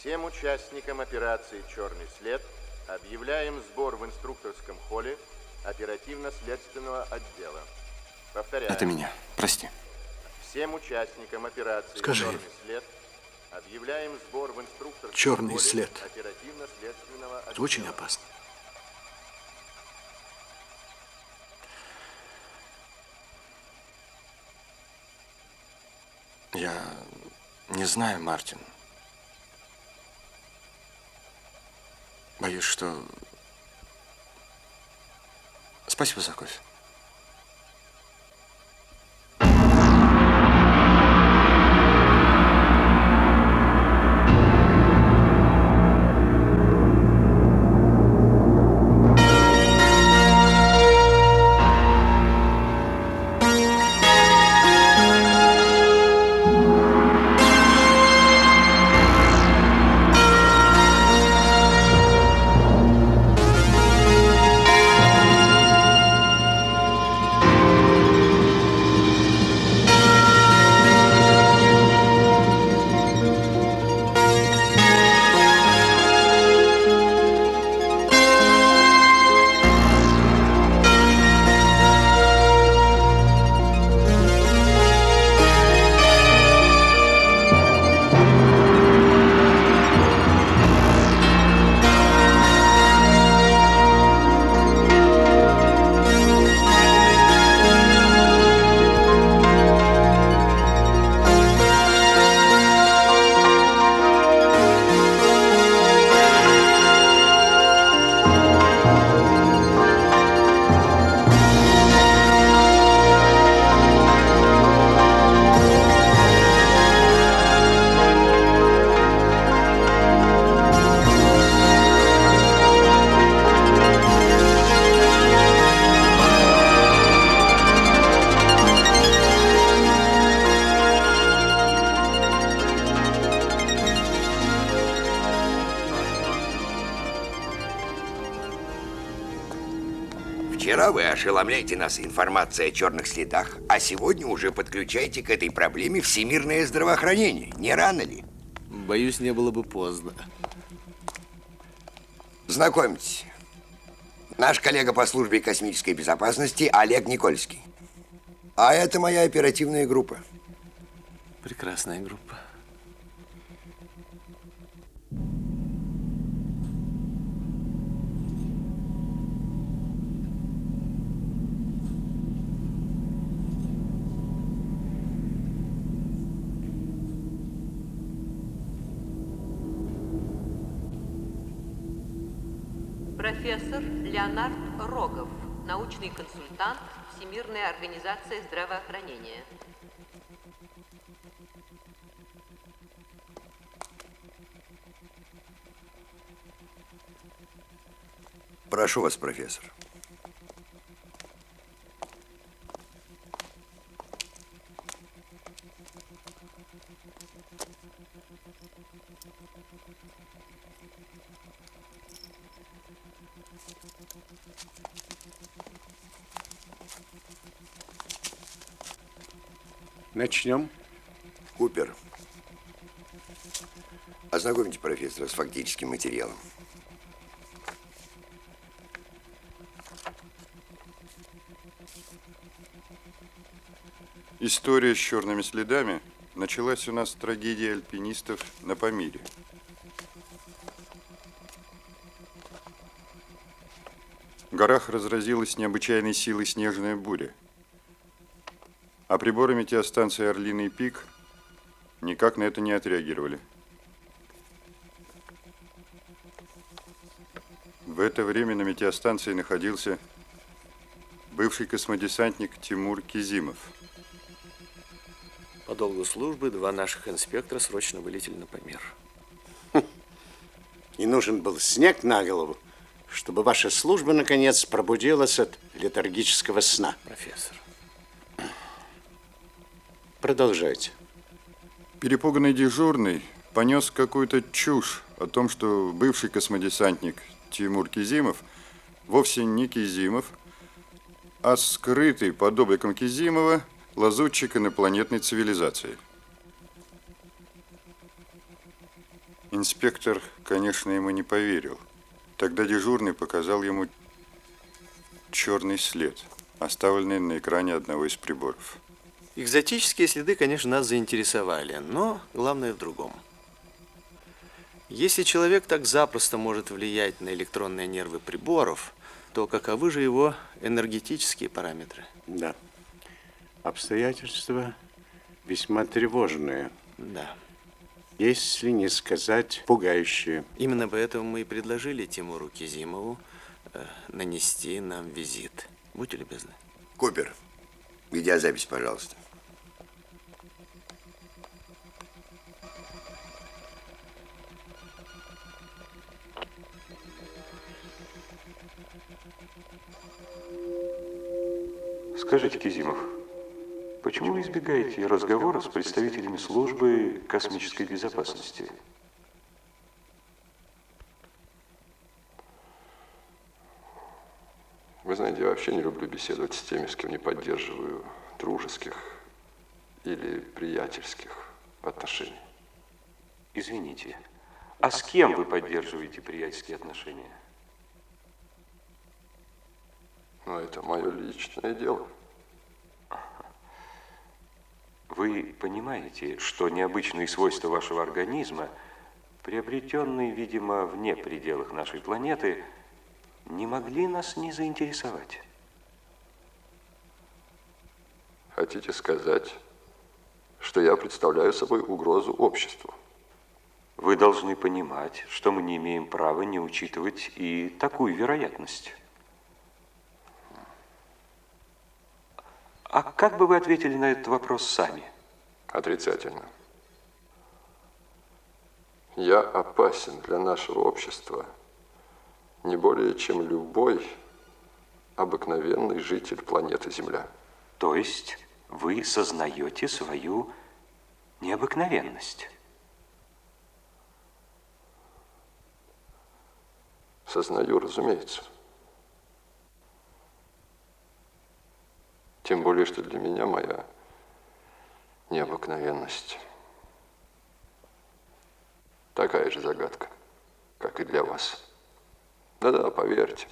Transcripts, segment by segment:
Всем участникам операции «Черный след» объявляем сбор в инструкторском холле оперативно-следственного отдела. Повторяю. Это меня. Прости. Всем участникам операции Скажи, «Черный след» объявляем сбор в инструкторском черный холле след. оперативно-следственного отдела. Это очень опасно. Я не знаю, Мартин. Боюсь, что... Спасибо за кофе. Вчера вы ошеломляете нас информацией о черных следах, а сегодня уже подключаете к этой проблеме всемирное здравоохранение. Не рано ли? Боюсь, не было бы поздно. Знакомьтесь, наш коллега по службе космической безопасности Олег Никольский. А это моя оперативная группа. Прекрасная группа. Профессор Леонард Рогов, научный консультант Всемирной организации здравоохранения. Прошу вас, профессор. Начнем. Купер, ознакомьте профессора с фактическим материалом. История с черными следами началась у нас с трагедии альпинистов на Памире. В горах разразилась необычайной силой снежная буря. А приборы метеостанции «Орлиный пик» никак на это не отреагировали. В это время на метеостанции находился бывший космодесантник Тимур Кизимов. По долгу службы 2 наших инспектора срочно вылетели на Памир. И нужен был снег на голову, чтобы ваша служба, наконец, пробудилась от летаргического сна. Профессор. Продолжайте. Перепуганный дежурный понес какую-то чушь о том, что бывший космодесантник Тимур Кизимов вовсе не Кизимов, а скрытый под обликом Кизимова лазутчик инопланетной цивилизации. Инспектор, конечно, ему не поверил. Тогда дежурный показал ему черный след, оставленный на экране одного из приборов. Экзотические следы, конечно, нас заинтересовали, но главное в другом. Если человек так запросто может влиять на электронные нервы приборов, то каковы же его энергетические параметры? Да. Обстоятельства весьма тревожные, Да. если не сказать пугающие. Именно поэтому мы и предложили Тимуру Кизимову нанести нам визит. Будьте любезны. Купер, видеозапись, пожалуйста. Скажите, Кизимов, почему вы избегаете разговора с представителями службы космической безопасности? Вы знаете, я вообще не люблю беседовать с теми, с кем не поддерживаю дружеских или приятельских отношений. Извините, а с кем вы поддерживаете приятельские отношения? Но это мое личное дело. Вы понимаете, что необычные свойства вашего организма, приобретенные, видимо, вне пределах нашей планеты, не могли нас не заинтересовать? Хотите сказать, что я представляю собой угрозу обществу? Вы должны понимать, что мы не имеем права не учитывать и такую вероятность. А как бы вы ответили на этот вопрос сами? Отрицательно. Я опасен для нашего общества не более, чем любой обыкновенный житель планеты Земля. То есть вы сознаете свою необыкновенность? Сознаю, разумеется. Тем более, что для меня моя необыкновенность такая же загадка, как и для вас. Да-да, поверьте.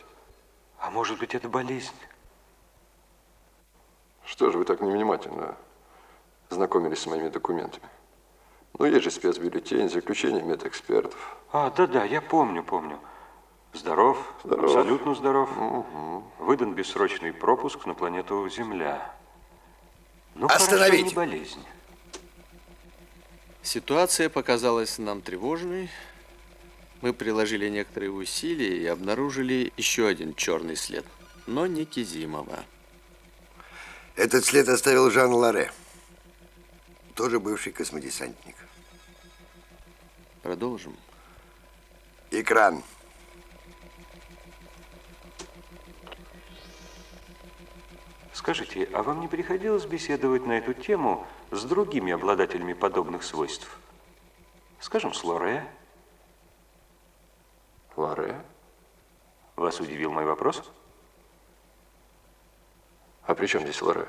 А может быть, это болезнь? Что же вы так невнимательно знакомились с моими документами? Ну, есть же спецбюллетень, заключение медэкспертов. А, да-да, я помню. Здоров, Здоров. абсолютно здоров. Угу. Выдан бессрочный пропуск на планету Земля. Ну, Остановить! хорошо, не болезнь. Ситуация показалась нам тревожной. Мы приложили некоторые усилия и обнаружили еще один черный след, но не Кизимова. Этот след оставил Жан Ларе, тоже бывший космодесантник. Продолжим. Экран. Скажите, а вам не приходилось беседовать на эту тему с другими обладателями подобных свойств? Скажем, с Лоре? Ларе? Вас удивил мой вопрос? А при чем здесь Ларе?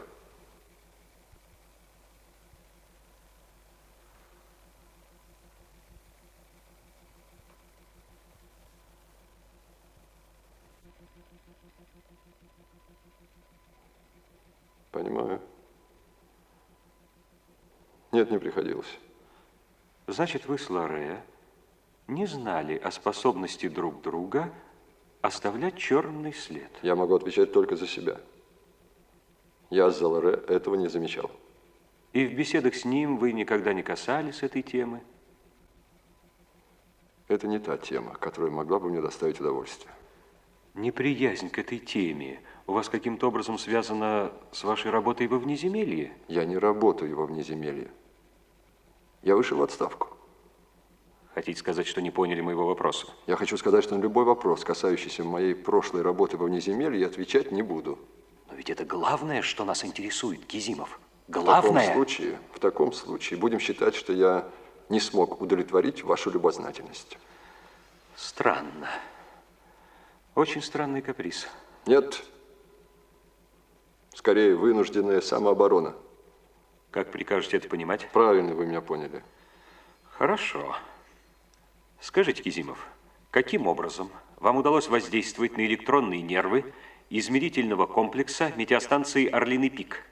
Понимаю. Нет, не приходилось. Значит, вы с Лоре не знали о способности друг друга оставлять черный след. Я могу отвечать только за себя. Я за Ларе этого не замечал. И в беседах с ним вы никогда не касались этой темы? Это не та тема, которая могла бы мне доставить удовольствие. Неприязнь к этой теме у вас каким-то образом связана с вашей работой во внеземелье? Я не работаю во внеземелье. Я вышел в отставку. Хотите сказать, что не поняли моего вопроса? Я хочу сказать, что на любой вопрос, касающийся моей прошлой работы во внеземелье, я отвечать не буду. Но ведь это главное, что нас интересует, Кизимов. В Главное. таком случае будем считать, что я не смог удовлетворить вашу любознательность. Странно. Очень странный каприз. Нет. Скорее, вынужденная самооборона. Как прикажете это понимать? Правильно вы меня поняли. Хорошо. Скажите, Кизимов, каким образом вам удалось воздействовать на электронные нервы измерительного комплекса метеостанции «Орлиный пик»?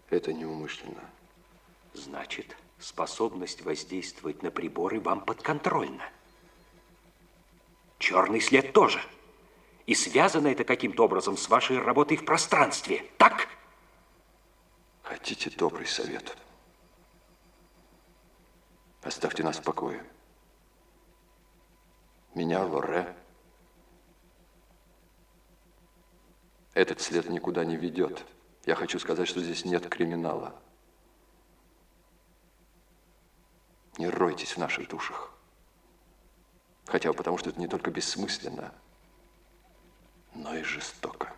Это неумышленно. Значит, способность воздействовать на приборы вам подконтрольна. Черный след тоже. И связано это каким-то образом с вашей работой в пространстве, так? Хотите добрый совет? Оставьте нас в покое. Меня, Лоре. Этот след никуда не ведет. Я хочу сказать, что здесь нет криминала. Не ройтесь в наших душах. Хотя бы потому, что это не только бессмысленно, но и жестоко.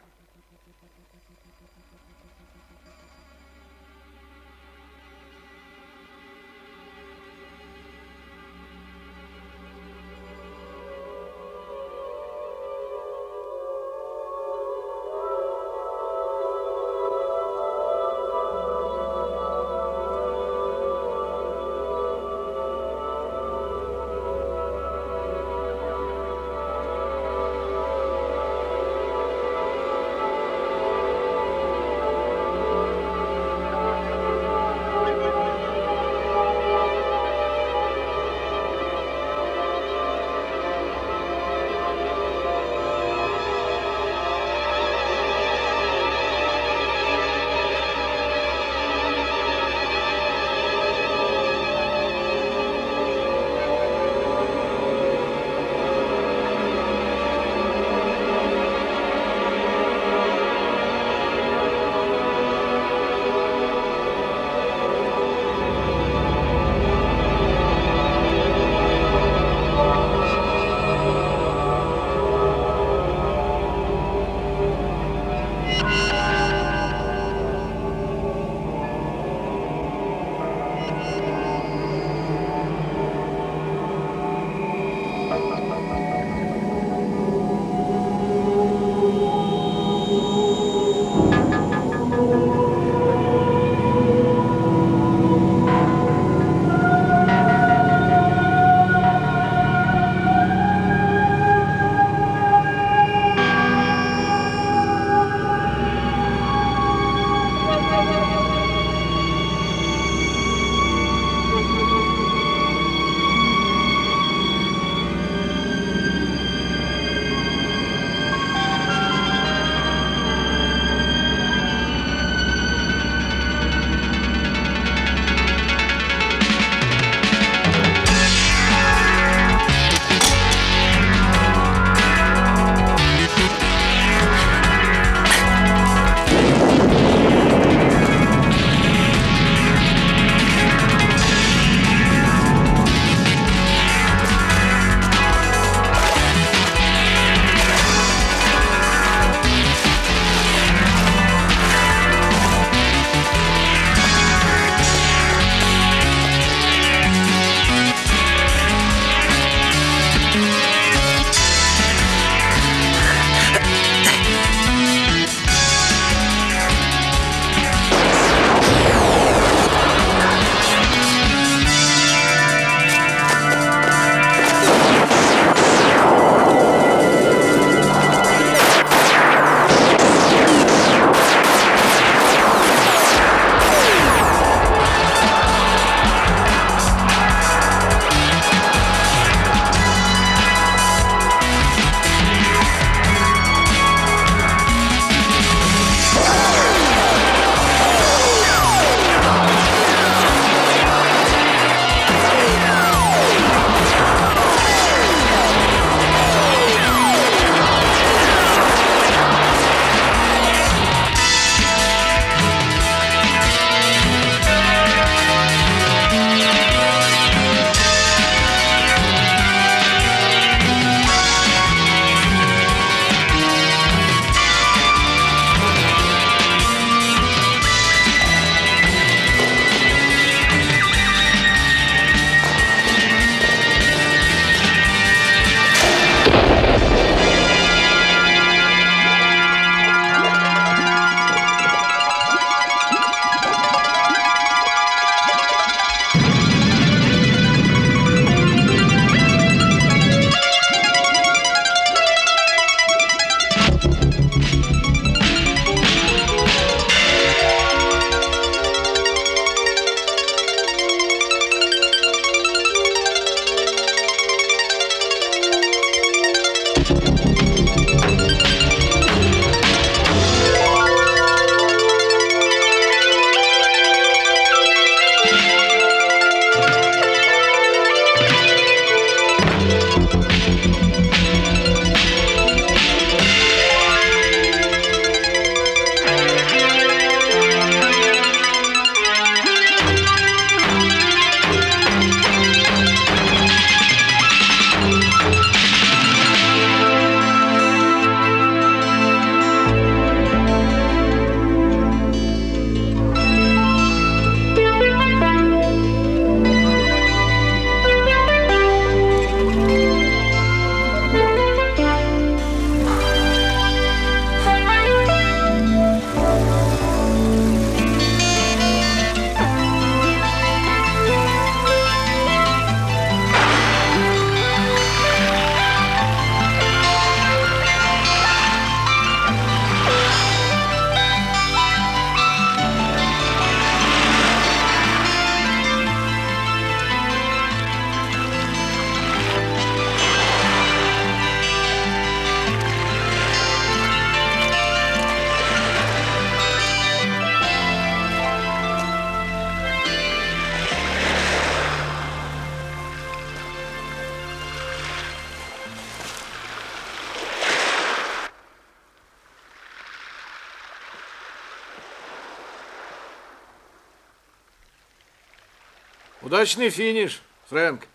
Удачный финиш, Фрэнк.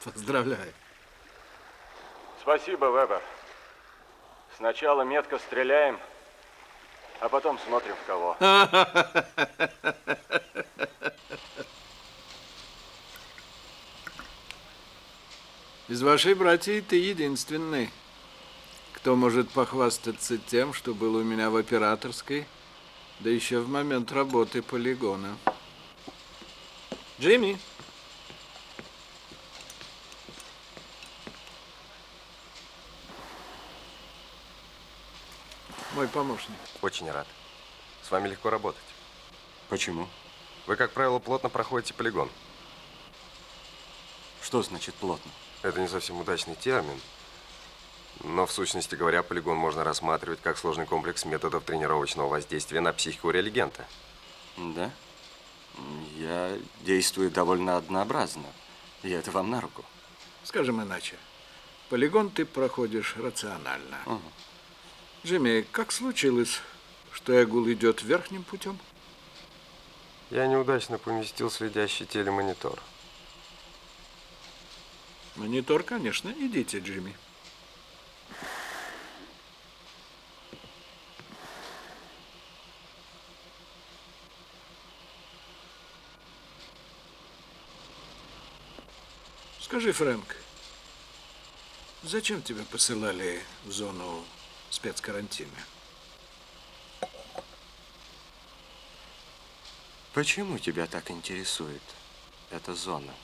Поздравляю. Спасибо, Вебер. Сначала метко стреляем, а потом смотрим в кого. Из вашей братьи ты единственный, кто может похвастаться тем, что был у меня в операторской, да еще в момент работы полигона. Джимми. Мой помощник. Очень рад. С вами легко работать. Почему? Вы, как правило, плотно проходите полигон. Что значит плотно? Это не совсем удачный термин. Но, в сущности говоря, полигон можно рассматривать как сложный комплекс методов тренировочного воздействия на психику религента. Да? Я действую довольно однообразно. И это вам на руку. Скажем иначе. Полигон ты проходишь рационально. Джимми, как случилось, что Эгул идет верхним путем? Я неудачно поместил следящий телемонитор. Монитор, конечно. Идите, Джимми. Скажи, Фрэнк, зачем тебя посылали в зону спецкарантина? Почему тебя так интересует эта зона?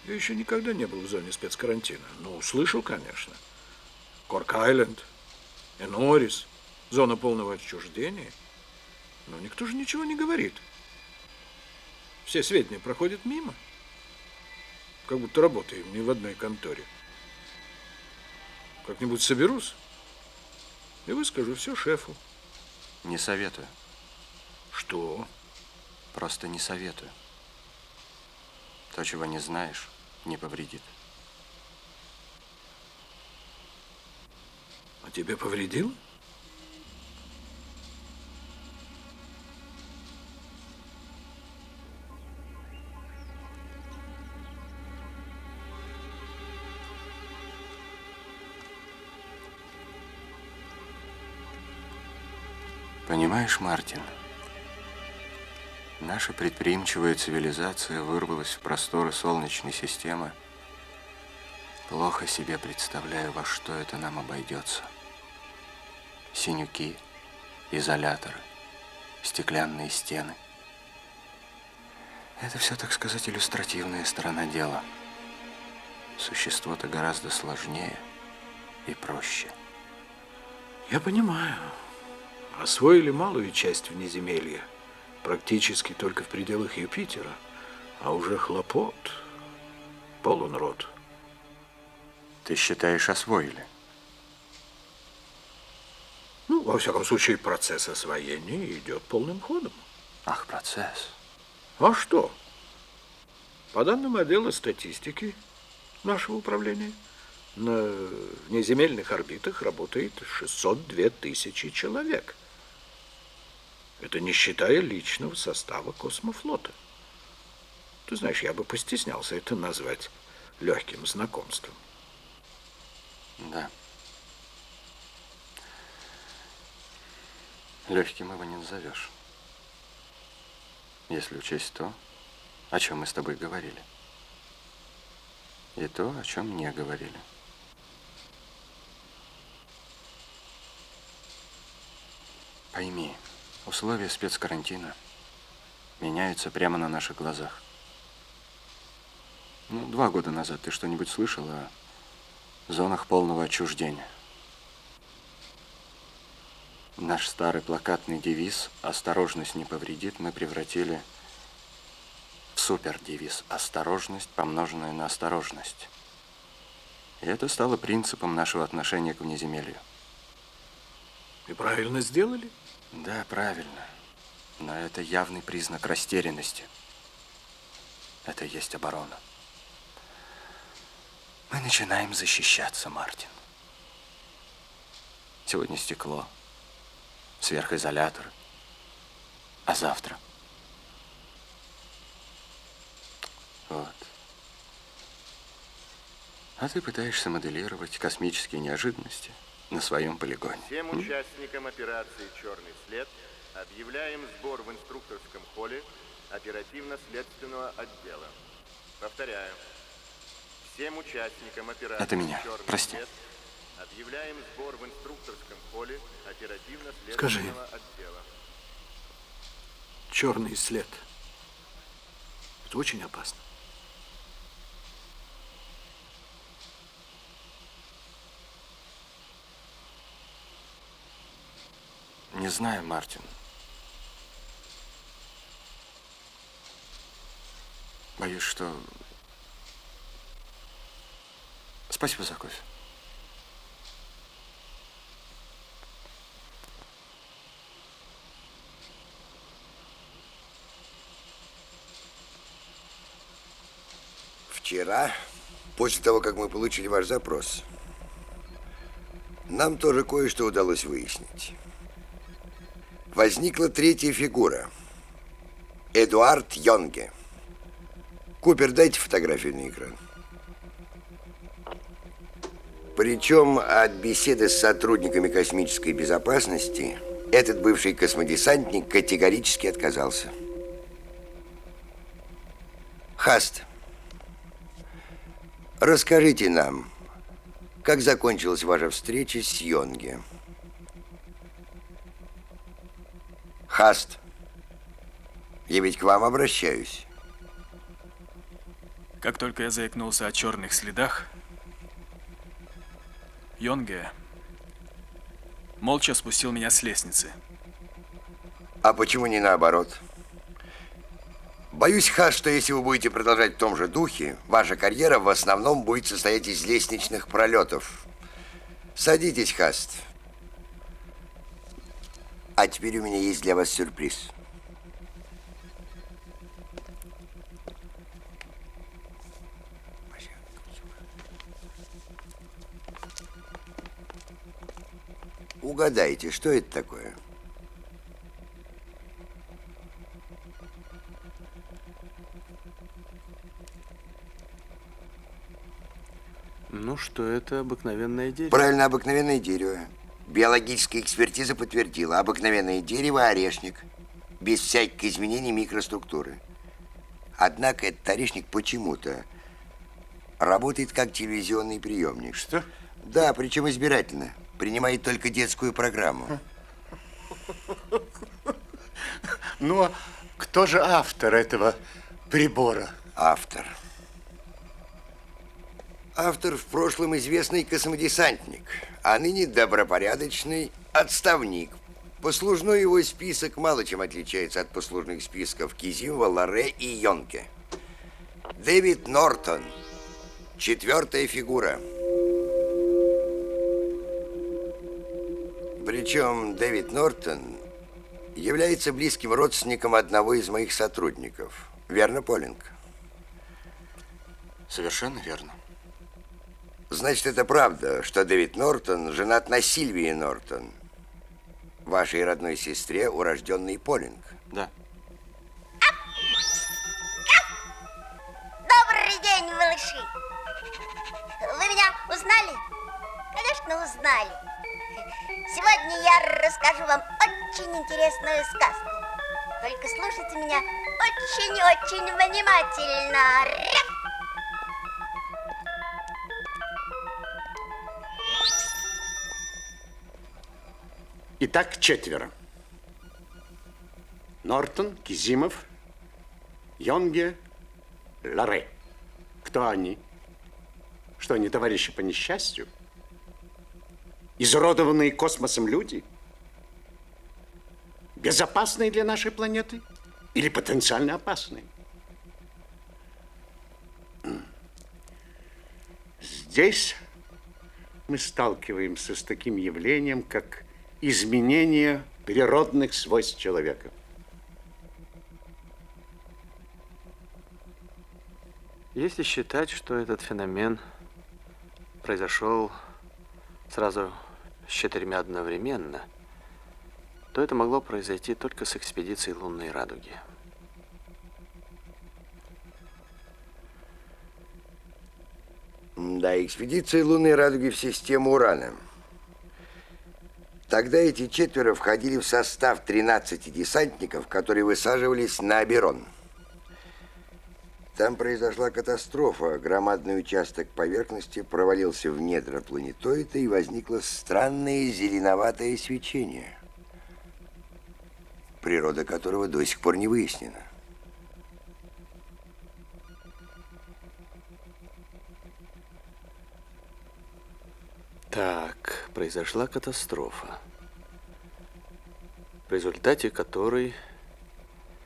Я еще никогда не был в зоне спецкарантина. Ну, слышал, конечно. Корк-Айленд, Энорис, зона полного отчуждения. Но никто же ничего не говорит. Все сведения проходят мимо. Как будто работаем не в одной конторе. Как-нибудь соберусь и выскажу все шефу. Не советую. Что? Просто не советую. То, чего не знаешь, не повредит. А тебе повредило? Понимаешь, Мартин, наша предприимчивая цивилизация вырвалась в просторы Солнечной системы. Плохо себе представляю, во что это нам обойдется. Синюки, изоляторы, стеклянные стены. Это все, так сказать, иллюстративная сторона дела. Существо-то гораздо сложнее и проще. Я понимаю. Освоили малую часть внеземелья, практически только в пределах Юпитера, а уже хлопот полон рот. Ты считаешь, освоили? Ну, во всяком случае, процесс освоения идет полным ходом. Ах, процесс. А что? По данным отдела статистики нашего управления, на внеземельных орбитах работает 602 тысячи человек. Это не считая личного состава космофлота. Ты знаешь, я бы постеснялся это назвать легким знакомством. Да. Легким его не назовешь. Если учесть то, о чем мы с тобой говорили. И то, о чем не говорили. Пойми, условия спецкарантина меняются прямо на наших глазах. Ну, 2 года назад ты что-нибудь слышал о зонах полного отчуждения? Наш старый плакатный девиз «Осторожность не повредит» мы превратили в супердевиз «Осторожность, помноженная на осторожность». И это стало принципом нашего отношения к внеземелью. И правильно сделали? Да, правильно. Но это явный признак растерянности. Это и есть оборона. Мы начинаем защищаться, Мартин. Сегодня стекло, сверхизолятор, а завтра Вот. А ты пытаешься моделировать космические неожиданности на своем полигоне. Всем участникам операции «Черный след» объявляем сбор в инструкторском холле оперативно-следственного отдела. Повторяю. Всем участникам операции Это меня. «Черный Прости. след» объявляем сбор в инструкторском холле Скажи, оперативно-следственного отдела. черный след. Это очень опасно. Не знаю, Мартин. Боюсь, что... Спасибо за кофе. Вчера, после того, как мы получили ваш запрос, нам тоже кое-что удалось выяснить. Возникла третья фигура. Эдуард Йонге. Купер, дайте фотографию на экран. Причем от беседы с сотрудниками космической безопасности этот бывший космодесантник категорически отказался. Хаст, расскажите нам, как закончилась ваша встреча с Йонге? Хаст, я ведь к вам обращаюсь. Как только я заикнулся о черных следах, Йонге молча спустил меня с лестницы. А почему не наоборот? Боюсь, Хаст, что если вы будете продолжать в том же духе, ваша карьера в основном будет состоять из лестничных пролетов. Садитесь, Хаст. А теперь у меня есть для вас сюрприз. Угадайте, что это такое? Ну что, это обыкновенное дерево. Правильно, обыкновенное дерево. Биологическая экспертиза подтвердила. Обыкновенное дерево – орешник. Без всяких изменений микроструктуры. Однако этот орешник почему-то работает как телевизионный приемник. Что? Да, причем избирательно. Принимает только детскую программу. Ну, а кто же автор этого прибора? Автор. Автор в прошлом известный космодесантник, а ныне добропорядочный отставник. Послужной его список мало чем отличается от послужных списков Кизимова, Ларе и Йонке. Дэвид Нортон. Четвертая фигура. Причем Дэвид Нортон является близким родственником одного из моих сотрудников. Верно, Полинг? Совершенно верно. Значит, это правда, что Дэвид Нортон женат на Сильвии Нортон, вашей родной сестре, урожденной Полинг. Да. Добрый день, малыши. Вы меня узнали? Конечно, узнали. Сегодня я расскажу вам очень интересную сказку. Только слушайте меня очень-очень внимательно. Итак, четверо. Нортон, Кизимов, Йонге, Ларе. Кто они? Что, они товарищи по несчастью? Изуродованные космосом люди? Безопасные для нашей планеты? Или потенциально опасные? Здесь мы сталкиваемся с таким явлением, как изменение природных свойств человека. Если считать, что этот феномен произошел сразу с 4 одновременно, то это могло произойти только с экспедицией лунной радуги. Да, экспедиция лунной радуги в систему Урана. Тогда эти четверо входили в состав 13 десантников, которые высаживались на Оберон. Там произошла катастрофа. Громадный участок поверхности провалился в недра планетоида, и возникло странное зеленоватое свечение, природа которого до сих пор не выяснена. Так, произошла катастрофа, в результате которой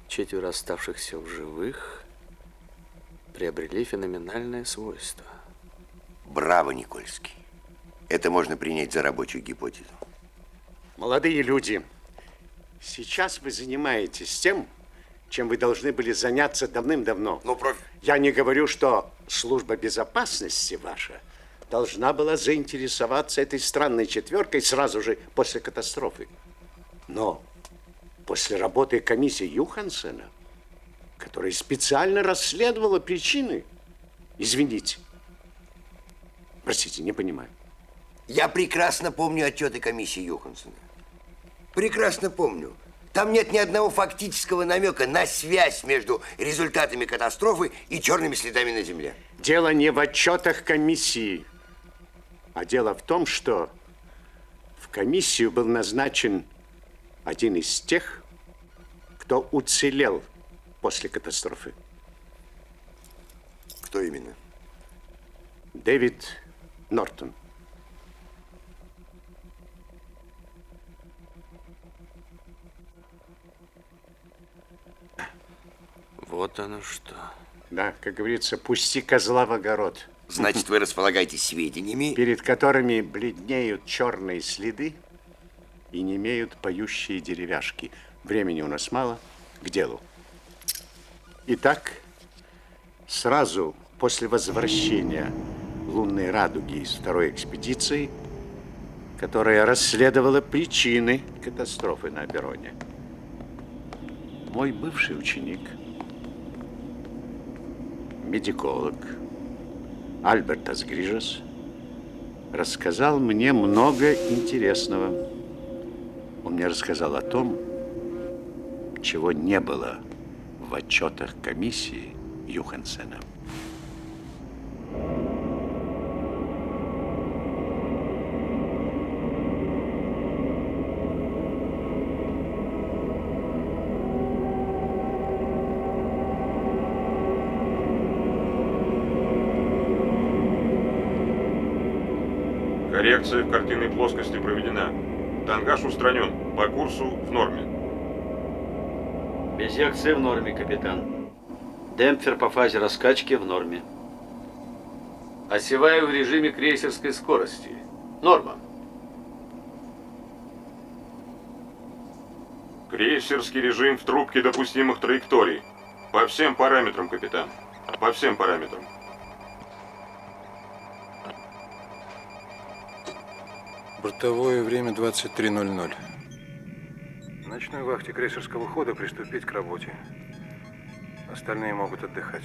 четверо оставшихся в живых приобрели феноменальное свойство. Браво, Никольский. Это можно принять за рабочую гипотезу. Молодые люди, сейчас вы занимаетесь тем, чем вы должны были заняться давным-давно. Ну, Я не говорю, что служба безопасности ваша должна была заинтересоваться этой странной четверкой сразу же после катастрофы. Но после работы комиссии Юхансена, которая специально расследовала причины, извините, простите, не понимаю. Я прекрасно помню отчеты комиссии Юхансена. Прекрасно помню. Там нет ни одного фактического намека на связь между результатами катастрофы и черными следами на Земле. Дело не в отчетах комиссии, а дело в том, что в комиссию был назначен один из тех, кто уцелел после катастрофы. Кто именно? Дэвид Нортон. Вот оно что. Да, как говорится, пусти козла в огород. Значит, вы располагаете сведениями, перед которыми бледнеют черные следы и немеют поющие деревяшки. Времени у нас мало, к делу. Итак, сразу после возвращения лунной радуги из второй экспедиции, которая расследовала причины катастрофы на Обероне, мой бывший ученик, медиколог Альберт Асгрижес, рассказал мне много интересного. Он мне рассказал о том, чего не было в отчетах комиссии Юхансена. Коррекция в картинной плоскости проведена. Тангаж устранен. По курсу в норме. Безъякция в норме, капитан. Демпфер по фазе раскачки в норме. Осевая в режиме крейсерской скорости. Норма. Крейсерский режим в трубке допустимых траекторий. По всем параметрам, капитан. По всем параметрам. Бортовое время 23:00. Ночной вахте крейсерского хода приступить к работе. Остальные могут отдыхать.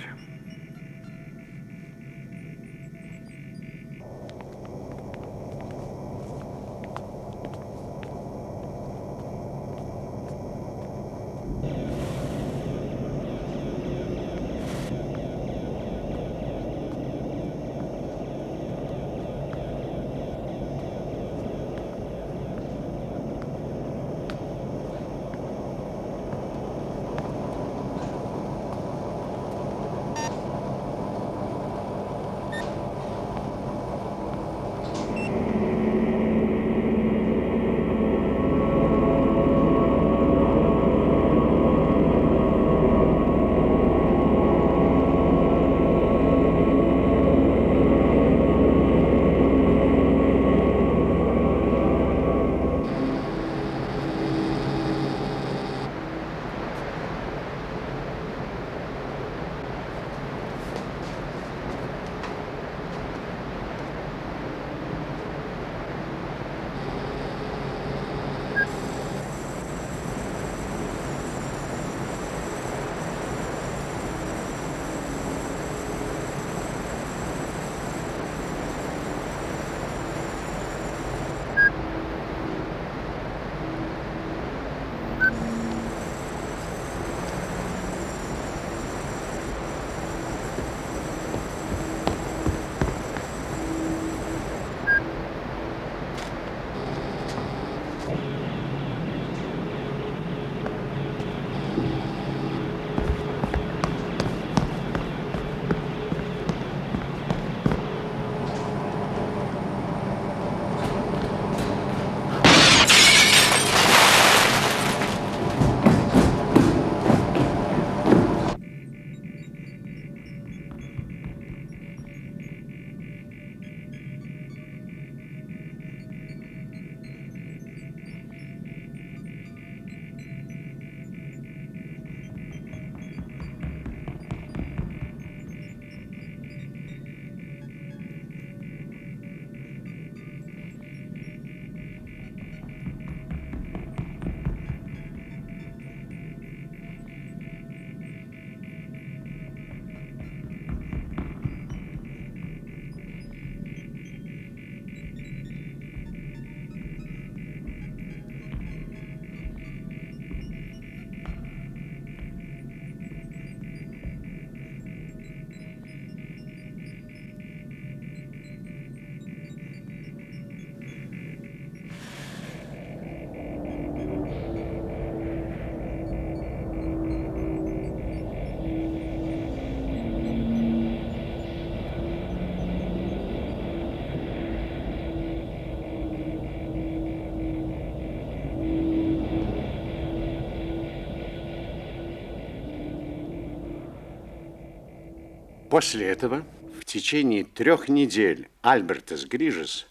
После этого в течение 3 недель Альбертес Грижес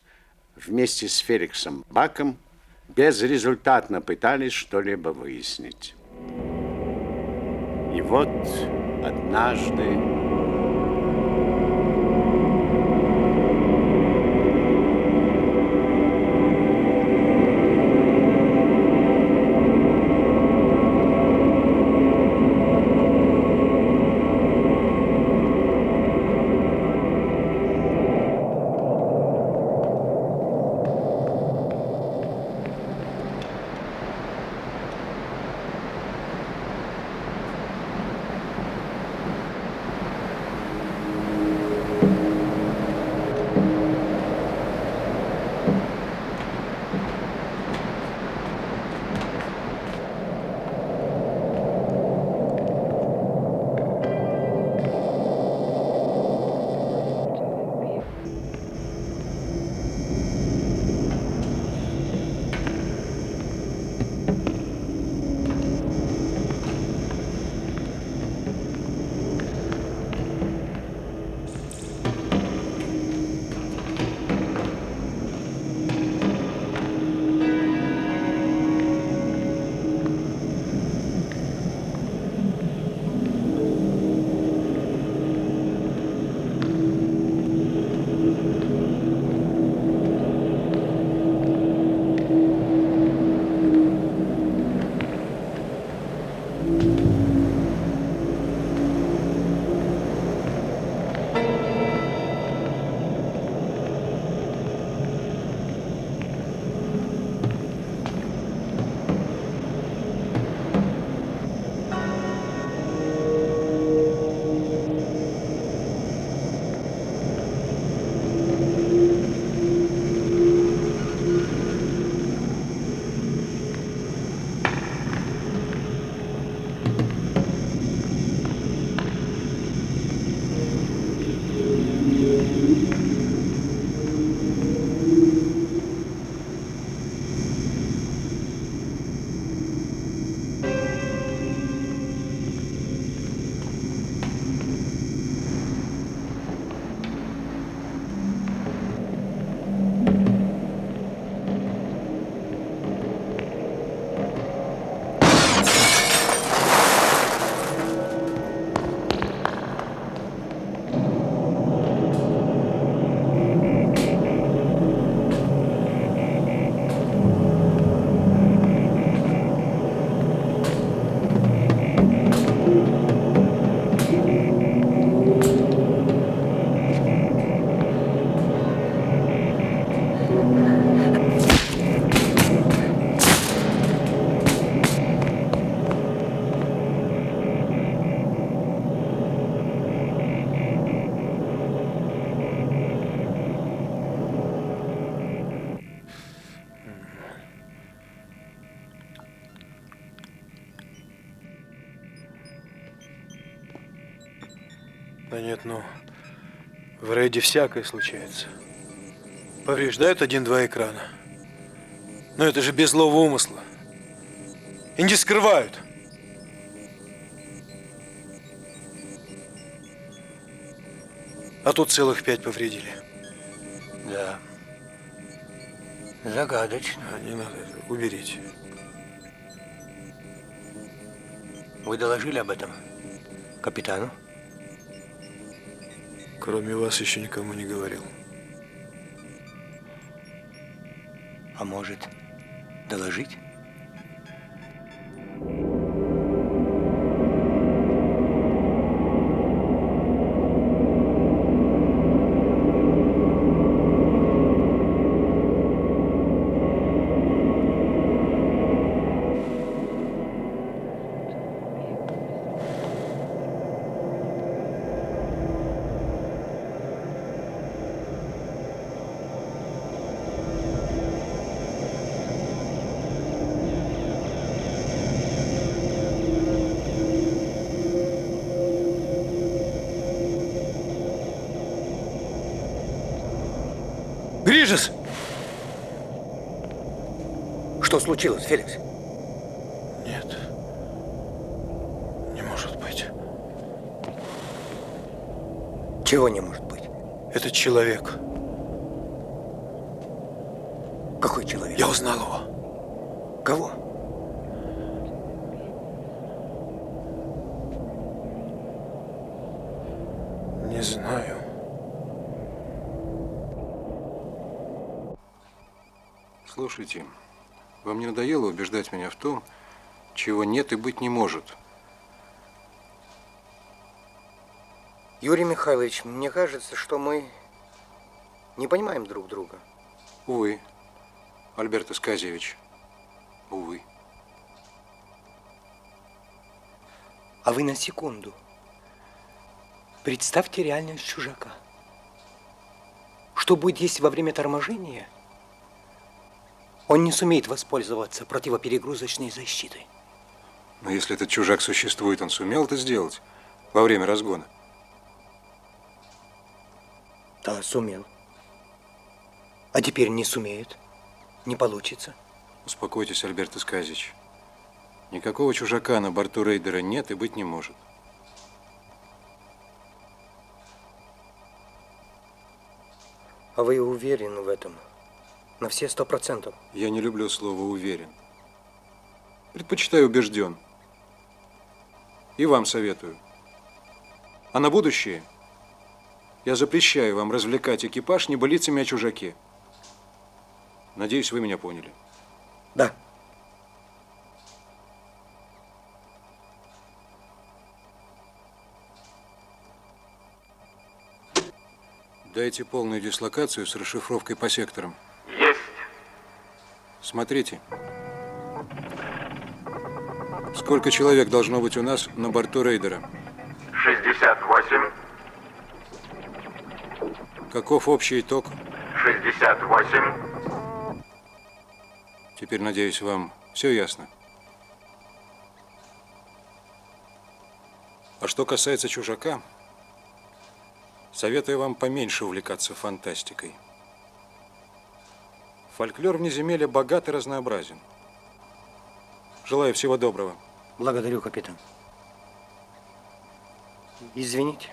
вместе с Феликсом Баком безрезультатно пытались что-либо выяснить. И вот однажды... Да нет, ну, в рейде всякое случается. Повреждают 1-2 экрана. Но это же без злого умысла. И не скрывают. А тут целых 5 повредили. Да. Загадочно. Не надо, уберите. Вы доложили об этом капитану? Кроме вас еще никому не говорил. А может, доложить? Грижес! Что случилось, Феликс? Нет. Не может быть. Чего не может быть? Этот человек. Какой человек? Я узнал его. Кого? Не знаю. Слушайте, вам не надоело убеждать меня в том, чего нет и быть не может? Юрий Михайлович, мне кажется, что мы не понимаем друг друга. Увы, Альберт Исказьевич, увы. А вы на секунду представьте реальность чужака. Что будет, если во время торможения он не сумеет воспользоваться противоперегрузочной защитой? Но если этот чужак существует, он сумел это сделать во время разгона? Да, сумел. А теперь не сумеет. Не получится. Успокойтесь, Альберт Исказьевич. Никакого чужака на борту рейдера нет и быть не может. А вы уверены в этом? На все 100%? Я не люблю слово «уверен». Предпочитаю «убежден». И вам советую. А на будущее я запрещаю вам развлекать экипаж небылицами о чужаке. Надеюсь, вы меня поняли. Да. Дайте полную дислокацию с расшифровкой по секторам. Есть. Смотрите. Сколько человек должно быть у нас на борту рейдера? 68. Каков общий итог? 68. Теперь, надеюсь, вам все ясно. А что касается чужака, советую вам поменьше увлекаться фантастикой. Фольклор внеземелья богат и разнообразен. Желаю всего доброго. Благодарю, капитан. Извините.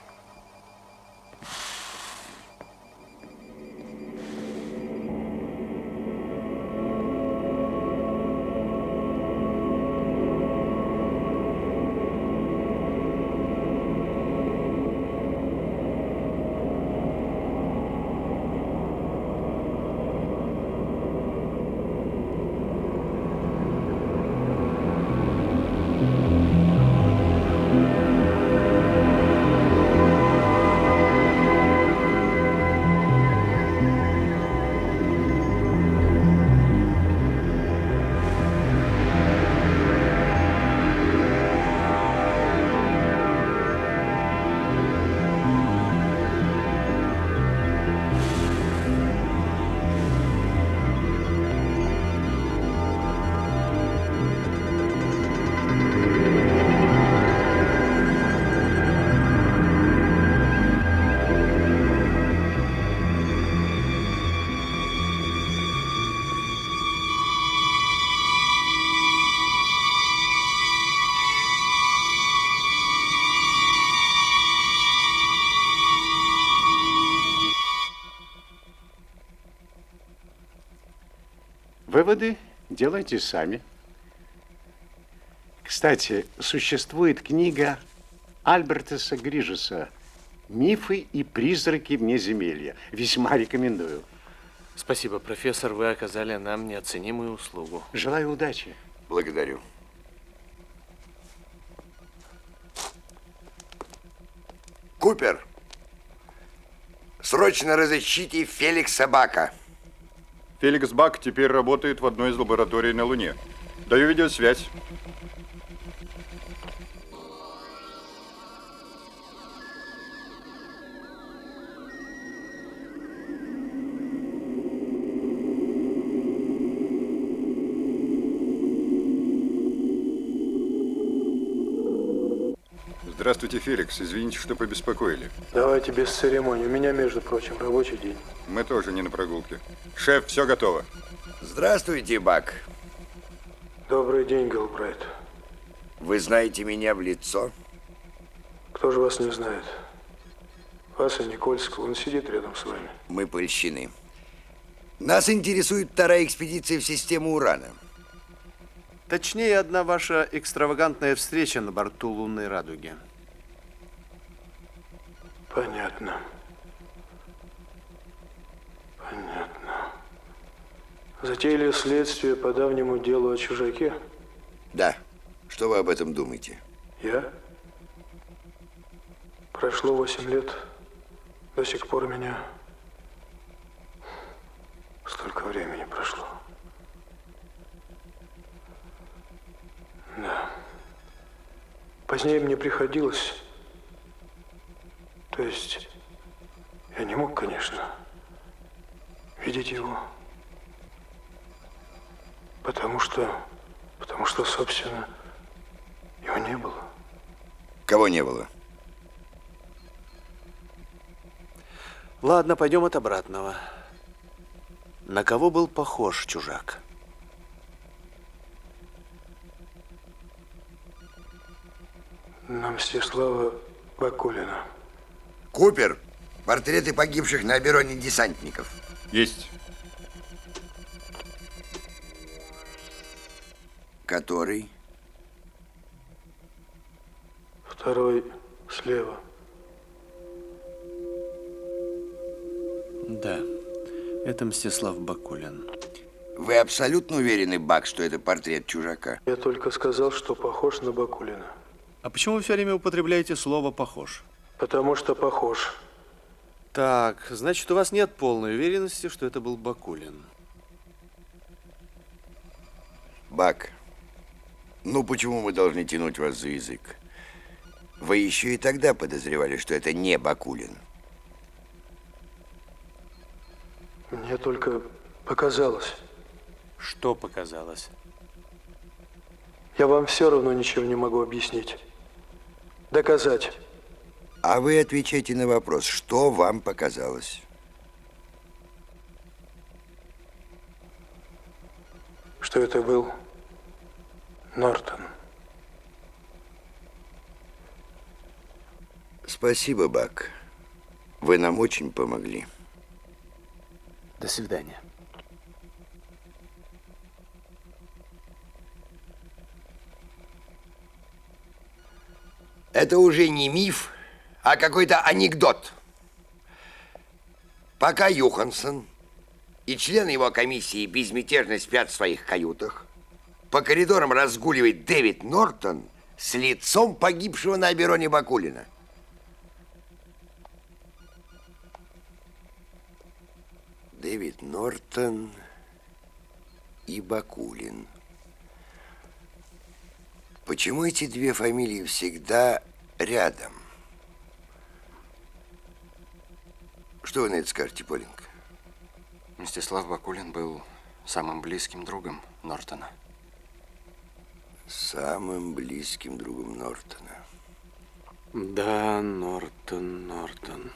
Выводы делайте сами. Кстати, существует книга Альбертеса Грижеса «Мифы и призраки внеземелья». Весьма рекомендую. Спасибо, профессор, вы оказали нам неоценимую услугу. Желаю удачи. Благодарю. Купер, срочно разыщите Феликса Бака. Феликс Бак теперь работает в одной из лабораторий на Луне. Даю видеосвязь. Здравствуйте, Феликс. Извините, что побеспокоили. Давайте без церемоний. У меня, между прочим, рабочий день. Мы тоже не на прогулке. Шеф, все готово. Здравствуйте, Бак. Добрый день, Гэлбрайт. Вы знаете меня в лицо? Кто же вас не знает? Вас и Никольского. Он сидит рядом с вами. Мы польщены. Нас интересует вторая экспедиция в систему Урана. Точнее, одна ваша экстравагантная встреча на борту лунной радуги. Понятно. Понятно. Затеяли следствие по давнему делу о чужаке? Да. Что вы об этом думаете? Я? Прошло 8 лет. До сих пор меня... Столько времени прошло. Да. Позднее мне приходилось... То есть, я не мог, конечно, видеть его. Потому что, собственно, его не было. Кого не было? Ладно, пойдем от обратного. На кого был похож чужак? На Мстислава Бакулина. Купер, портреты погибших на Обероне десантников. Есть. Который? Второй слева. Да, это Мстислав Бакулин. Вы абсолютно уверены, Бак, что это портрет чужака? Я только сказал, что похож на Бакулина. А почему вы все время употребляете слово «похож»? Потому что похож. Так, значит, у вас нет полной уверенности, что это был Бакулин. Бак, ну почему мы должны тянуть вас за язык? Вы еще и тогда подозревали, что это не Бакулин. Мне только показалось. Что показалось? Я вам все равно ничего не могу объяснить. Доказать. А вы отвечайте на вопрос, что вам показалось? Что это был Нортон. Спасибо, Бак. Вы нам очень помогли. До свидания. Это уже не миф, а какой-то анекдот. Пока Юхансон и члены его комиссии безмятежно спят в своих каютах, по коридорам разгуливает Дэвид Нортон с лицом погибшего на Обероне Бакулина. Дэвид Нортон и Бакулин. Почему эти две фамилии всегда рядом? Что вы на это скажете, Поленко? Мстислав Бакулин был самым близким другом Нортона. Самым близким другом Нортона. Да, Нортон.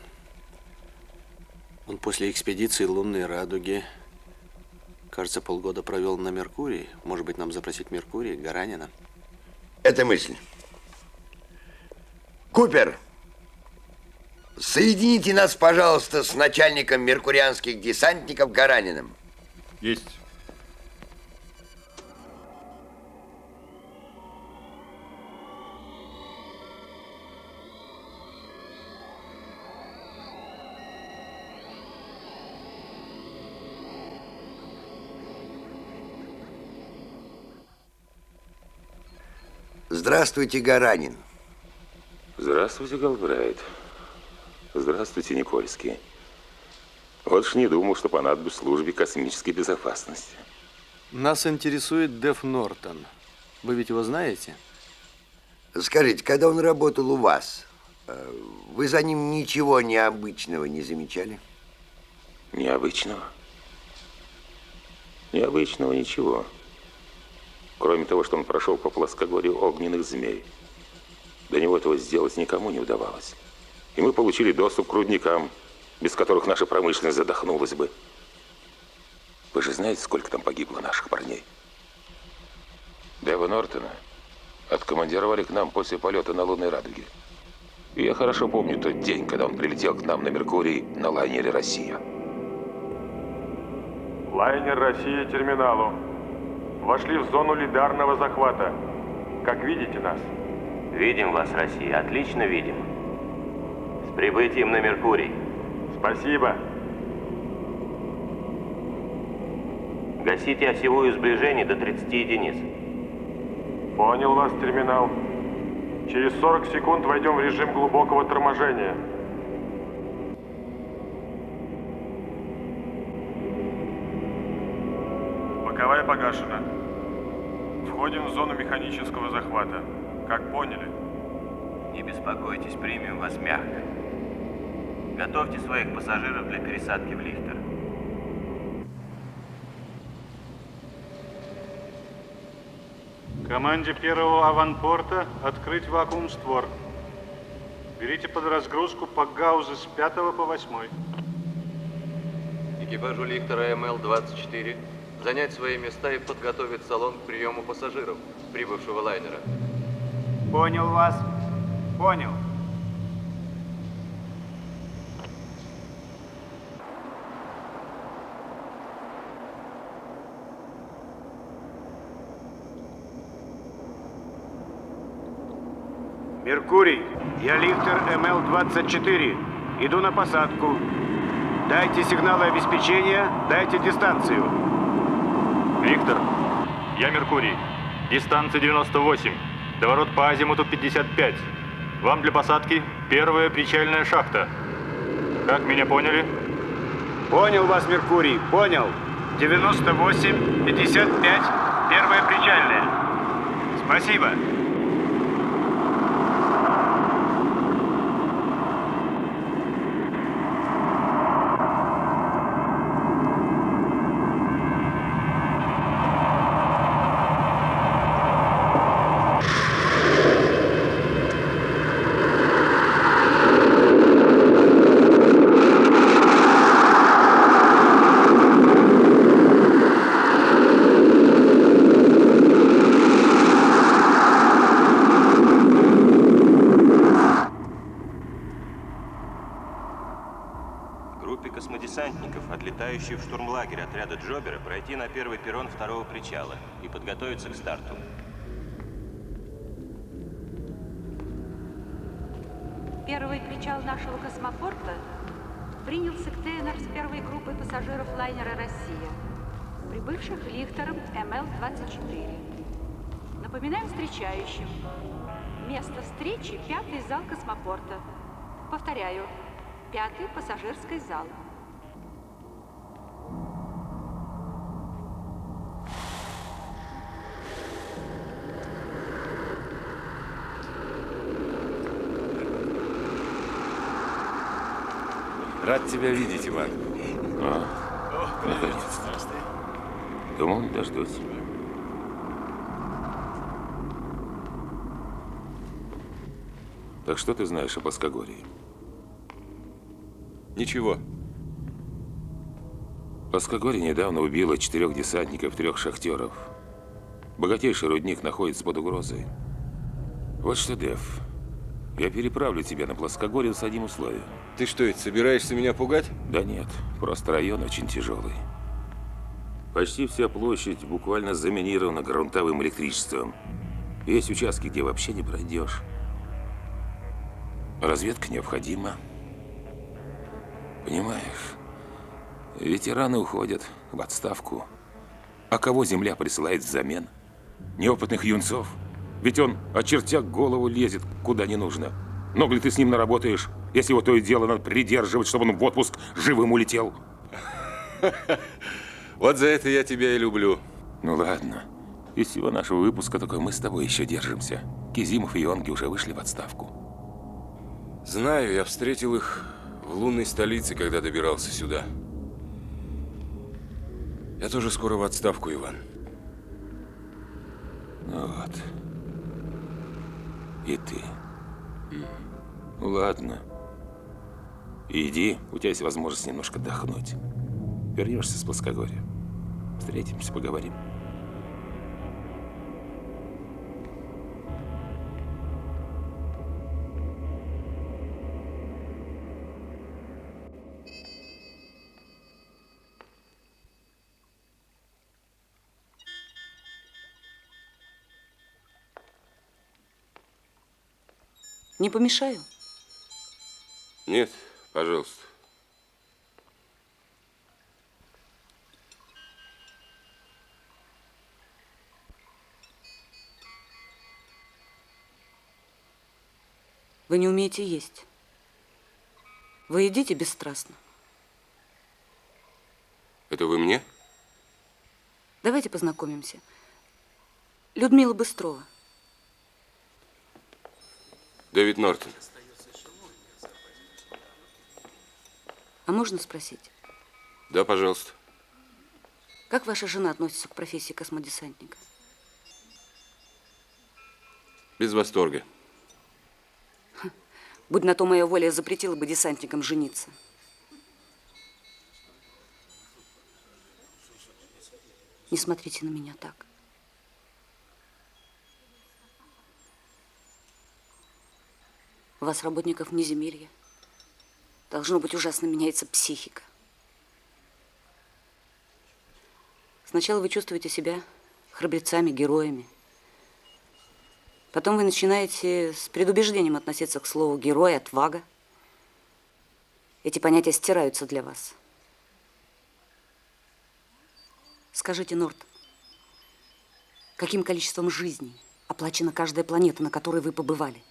Он после экспедиции лунной радуги, кажется, полгода провел на Меркурии. Может быть, нам запросить Меркурий, Гаранина? Это мысль. Купер, соедините нас, пожалуйста, с начальником меркурианских десантников Гараниным. Есть. Здравствуйте, Гаранин. Здравствуйте, Галбрайт. Здравствуйте, Никольский. Вот ж не думал, что понадоблюсь службе космической безопасности. Нас интересует Дэв Нортон. Вы ведь его знаете? Скажите, когда он работал у вас, вы за ним ничего необычного не замечали? Необычного? Необычного ничего. Кроме того, что он прошел по плоскогорью огненных змей. До него этого сделать никому не удавалось. И мы получили доступ к рудникам, без которых наша промышленность задохнулась бы. Вы же знаете, сколько там погибло наших парней? Дэва Нортона откомандировали к нам после полета на лунной радуге. И я хорошо помню тот день, когда он прилетел к нам на Меркурий на лайнере «Россия». Лайнер «Россия» терминалу. Вошли в зону лидарного захвата. Как видите нас? Видим вас, Россия. Отлично видим. С прибытием на Меркурий. Спасибо. Гасите осевую сближение до 30 единиц. Понял вас, терминал. Через 40 секунд войдем в режим глубокого торможения. Боковая погашена. Входим в зону механического захвата. Как поняли? Не беспокойтесь, примем вас мягко. Готовьте своих пассажиров для пересадки в лифтер. Команде первого аванпорта открыть вакуум-створ. Берите под разгрузку пакгаузы с 5 по 8. Экипажу лифтера МЛ-24 занять свои места и подготовить салон к приему пассажиров прибывшего лайнера. Понял вас. Понял. Меркурий, я лифтер МЛ-24. Иду на посадку. Дайте сигналы обеспечения, дайте дистанцию. Виктор, я Меркурий. Дистанция 98. Доворот по азимуту 55. Вам для посадки первая причальная шахта. Как меня поняли? Понял вас, Меркурий, понял. 98, 55, первая причальная. Спасибо. Отлетающие в штурмлагерь отряда Джобера пройти на первый перрон второго причала и подготовиться к старту. Первый причал нашего космопорта принял сектейнер с первой группой пассажиров лайнера «Россия», прибывших лифтером МЛ-24. Напоминаем встречающим. Место встречи – 5-й зал космопорта. Повторяю, 5-й пассажирский зал. Рад тебя видеть, Иван. Наконец-то. Думал, не дождусь. Так что ты знаешь о Плоскогорье? Ничего. Плоскогорье недавно убило 4 десантников, 3 шахтеров. Богатейший рудник находится под угрозой. Вот что, Дэв, я переправлю тебя на Плоскогорье с одним условием. Ты что, ведь собираешься меня пугать? Да нет, просто район очень тяжелый. Почти вся площадь буквально заминирована грунтовым электричеством. Есть участки, где вообще не пройдешь. Разведка необходима. Понимаешь, ветераны уходят в отставку. А кого земля присылает взамен? Неопытных юнцов? Ведь он, очертя голову, лезет куда не нужно. Много ли ты с ним наработаешь, если его то и дело надо придерживать, чтобы он в отпуск живым улетел? Вот за это я тебя и люблю. Ну ладно. Из всего нашего выпуска только мы с тобой еще держимся. Кизимов и Йонги уже вышли в отставку. Знаю, я встретил их в лунной столице, когда добирался сюда. Я тоже скоро в отставку, Иван. Ну вот. И ты. Ну ладно. Иди, у тебя есть возможность немножко отдохнуть. Вернешься с Плоскогорья. Встретимся, поговорим. Не помешаю? Нет, пожалуйста. Вы не умеете есть. Вы едите бесстрастно. Это вы мне? Давайте познакомимся. Людмила Быстрова. Дэвид Нортон. А можно спросить, Да, пожалуйста. как ваша жена относится к профессии космодесантника? Без восторга. Будь на то моя воля, я запретила бы десантникам жениться. Не смотрите на меня так. У вас, работников внеземелья, должно быть, ужасно меняется психика. Сначала вы чувствуете себя храбрецами, героями. Потом вы начинаете с предубеждением относиться к слову «герой», «отвага». Эти понятия стираются для вас. Скажите, Нортон, каким количеством жизней оплачена каждая планета, на которой вы побывали?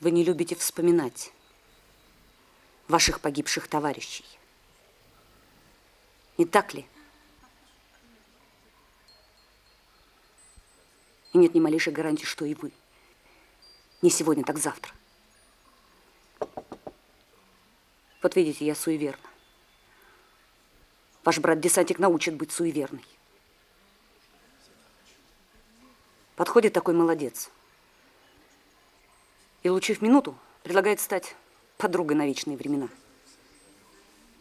Вы не любите вспоминать ваших погибших товарищей. Не так ли? И нет ни малейшей гарантии, что и вы. Не сегодня, так завтра. Вот видите, я суеверна. Ваш брат-десантник научит быть суеверной. Подходит такой молодец. И, улучив минуту, предлагает стать подругой на вечные времена.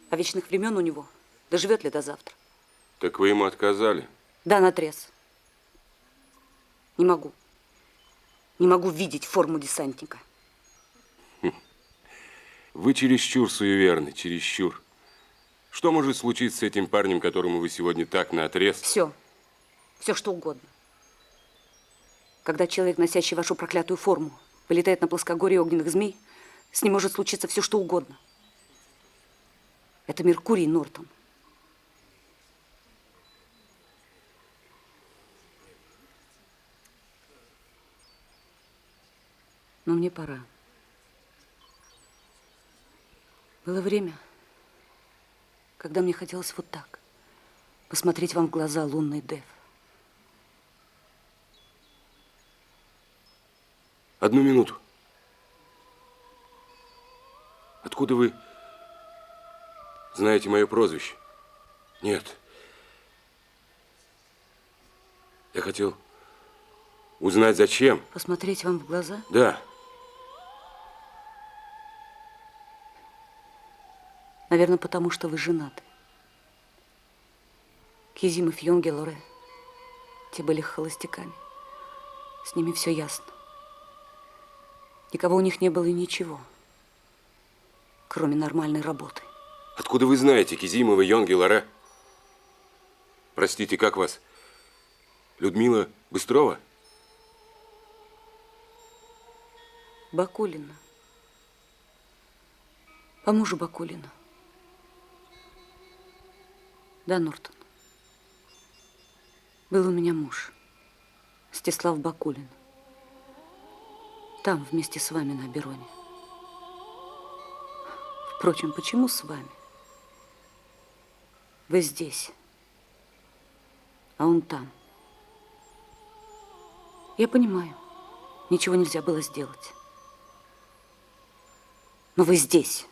А вечных времен у него доживет ли до завтра? Так вы ему отказали? Да, наотрез. Не могу. Не могу видеть форму десантника. Вы чересчур суеверны, чересчур. Что может случиться с этим парнем, которому вы сегодня так наотрез? Все. Все, что угодно. Когда человек, носящий вашу проклятую форму, вылетает на плоскогорье огненных змей, с ним может случиться все, что угодно. Это Меркурий, Нортон. Но мне пора. Было время, когда мне хотелось вот так посмотреть вам в глаза, лунный Дэв. Одну минуту. Откуда вы знаете мое прозвище? Нет. Я хотел узнать, зачем. Посмотреть вам в глаза? Да. Наверное, потому что вы женаты. Кизимов, Йонге, Лоре, те были холостяками. С ними все ясно. Никого у них не было и ничего, кроме нормальной работы. Откуда вы знаете Кизимова, Йонге, Лоре? Простите, как вас? Людмила Быстрова? Бакулина. По мужу Бакулина. Да, Нортон. Был у меня муж, Стеслав Бакулин. Там, вместе с вами на Обероне. Впрочем, почему с вами? Вы здесь, а он там. Я понимаю, ничего нельзя было сделать. Но вы здесь.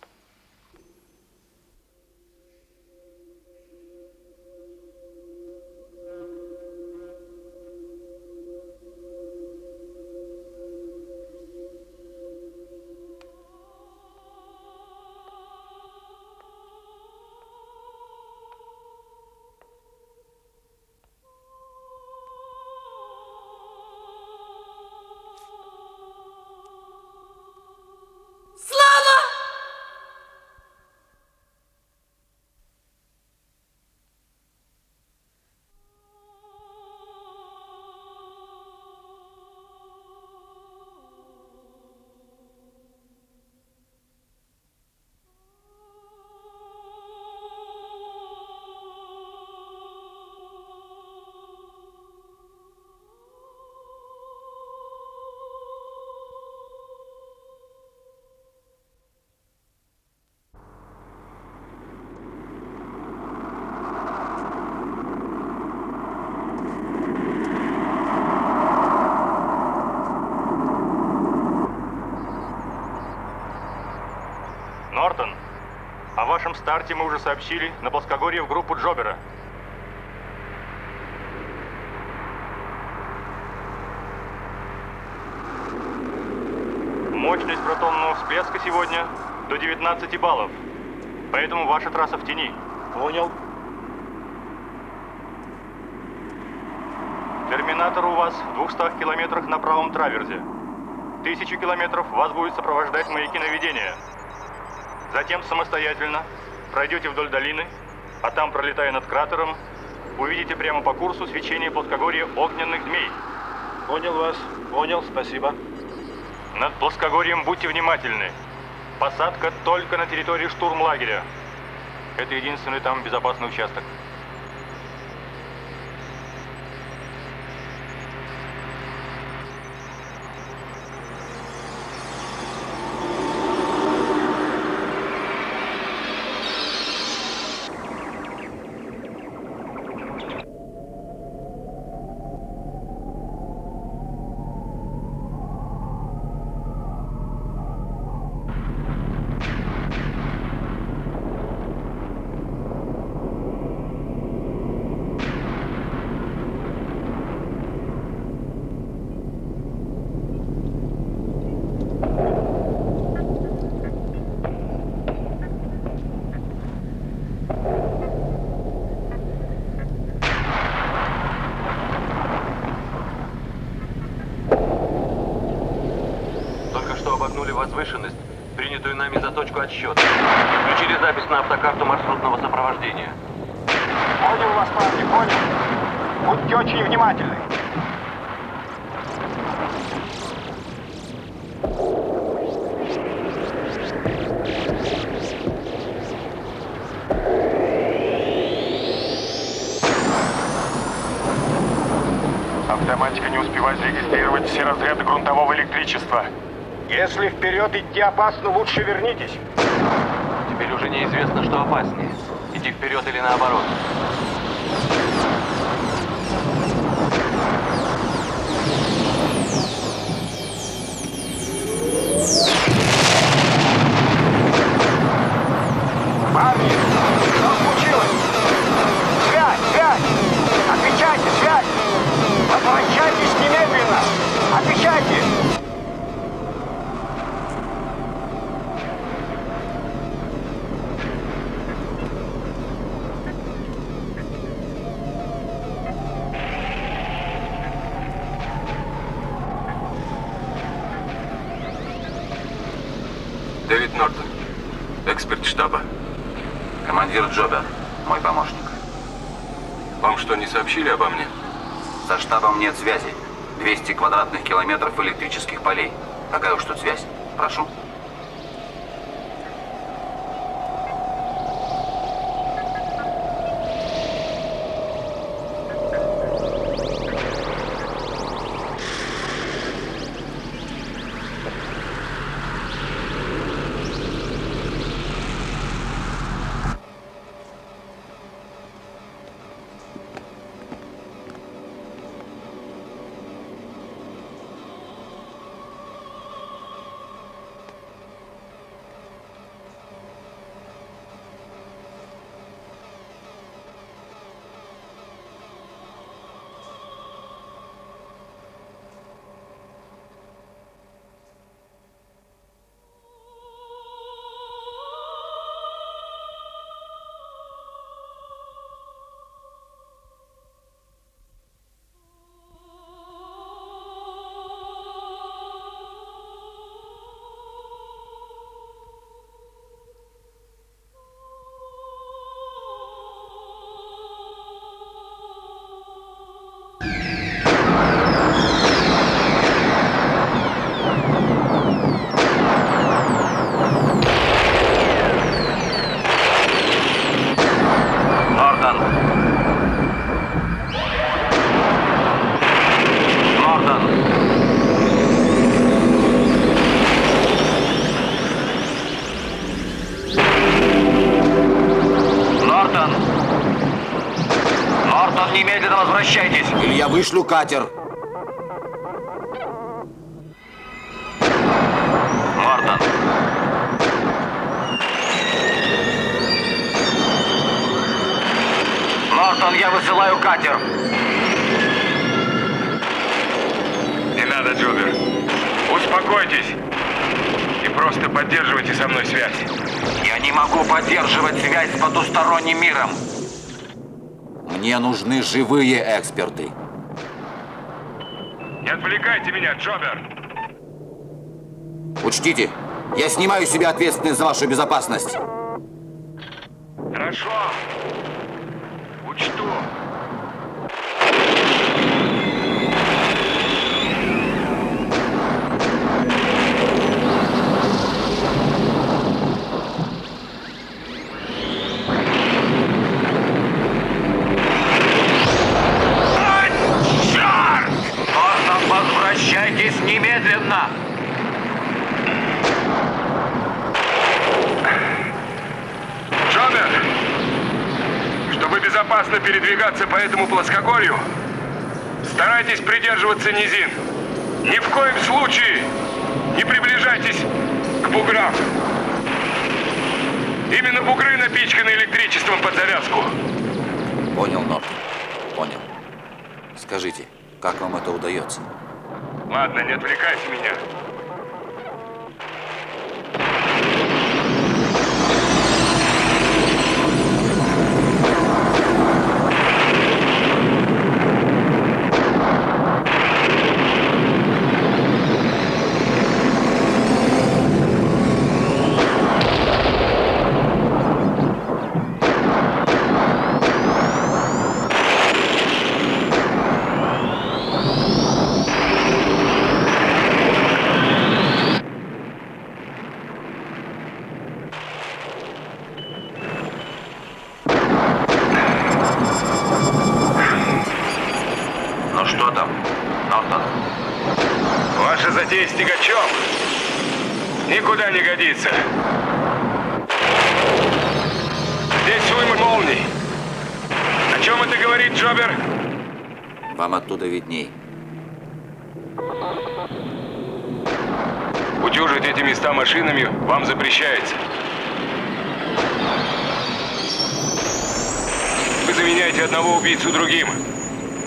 старте мы уже сообщили на плоскогорье в группу Джобера. Мощность протонного всплеска сегодня до 19 баллов. Поэтому ваша трасса в тени. Понял. Терминатор у вас в 200 километрах на правом траверзе. 1000 километров вас будет сопровождать маяки наведения. Затем самостоятельно пройдете вдоль долины, а там, пролетая над кратером, увидите прямо по курсу свечение плоскогорья огненных змей. Понял вас. Понял, спасибо. Над плоскогорьем будьте внимательны. Посадка только на территории штурмлагеря. Это единственный там безопасный участок. Обогнули возвышенность, принятую нами за точку отсчета. Включили запись на автокарту маршрутного сопровождения. Понял вас, парни, понял. Будьте очень внимательны. Автоматика не успевает зарегистрировать все разряды грунтового электричества. Если вперед идти опасно, лучше вернитесь. Теперь уже неизвестно, что опаснее. Идти вперед или наоборот. Парни, что случилось? Связь, связь! Отвечайте, связь! Возвращайтесь немедленно! Отвечайте! Дэвид Нортон, эксперт штаба. Командир Джобер, мой помощник. Вам что, не сообщили обо мне? Со штабом нет связи. 200 квадратных километров электрических полей. Какая уж тут связь? Прошу. Немедленно возвращайтесь! Или я вышлю катер. Мортон! Нортон, я высылаю катер. Не надо, Джобер. Успокойтесь. И просто поддерживайте со мной связь. Я не могу поддерживать связь с потусторонним миром. Мне нужны живые эксперты. Не отвлекайте меня, Джобер. Учтите, я снимаю с себя ответственность за вашу безопасность. Хорошо. Учту. Возвращайтесь немедленно! Джобер! Чтобы безопасно передвигаться по этому плоскогорью, старайтесь придерживаться низин. Ни в коем случае не приближайтесь к буграм. Именно бугры напичканы электричеством под завязку. Понял, Нортон. Понял. Скажите, как вам это удается? Ладно, не отвлекайте меня. Затея с тягачом никуда не годится. Здесь уйма молний. О чем это говорит, Джобер? Вам оттуда видней. Утюжить эти места машинами вам запрещается. Вы заменяете одного убийцу другим.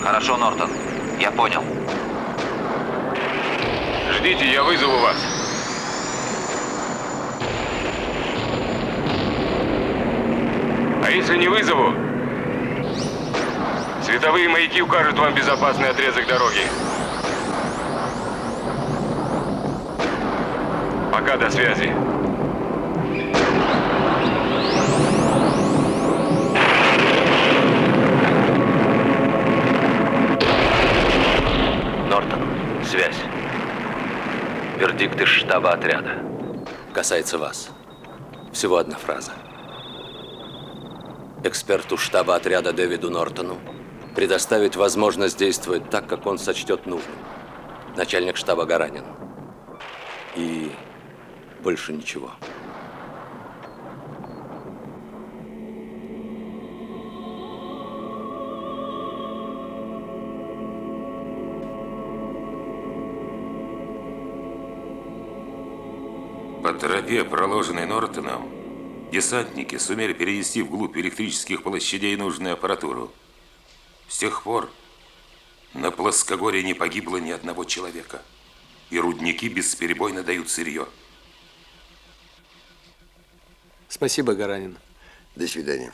Хорошо, Нортон. Я понял. Ждите, я вызову вас. А если не вызову, световые маяки укажут вам безопасный отрезок дороги. Пока, до связи. Нортон, связь. Вердикт из штаба отряда. Касается вас. Всего одна фраза. Эксперту штаба отряда Дэвиду Нортону предоставить возможность действовать так, как он сочтет нужным. Начальник штаба Гаранин. И больше ничего. По тропе, проложенной Нортоном, десантники сумели перенести вглубь электрических площадей нужную аппаратуру. С тех пор на плоскогорье не погибло ни одного человека, и рудники бесперебойно дают сырье. Спасибо, Гаранин. До свидания.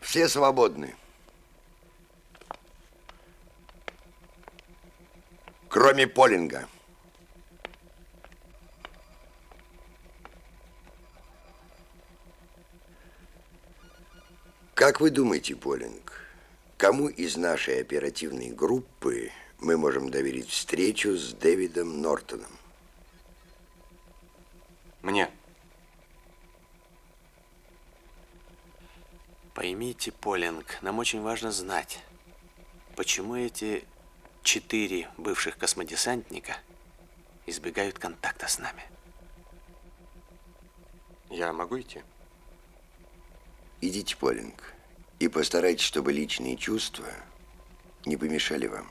Все свободны. Кроме Полинга. Как вы думаете, Полинг, кому из нашей оперативной группы мы можем доверить встречу с Дэвидом Нортоном? Мне. Поймите, Полинг, нам очень важно знать, почему эти 4 бывших космодесантника избегают контакта с нами. Я могу идти? Идите, Полинг, и постарайтесь, чтобы личные чувства не помешали вам.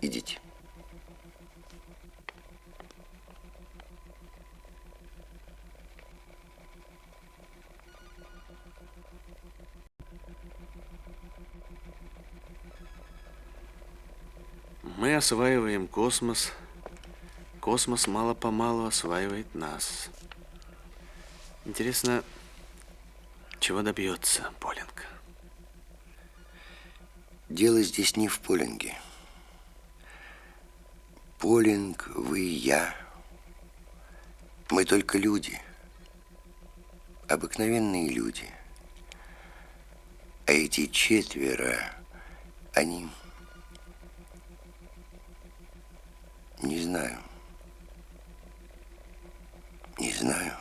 Идите. Мы осваиваем космос. Космос мало-помалу осваивает нас. Интересно, чего добьется Полинг? Дело здесь не в Полинге. Полинг, вы и я. Мы только люди. Обыкновенные люди. А эти четверо, они... Не знаю. Не знаю.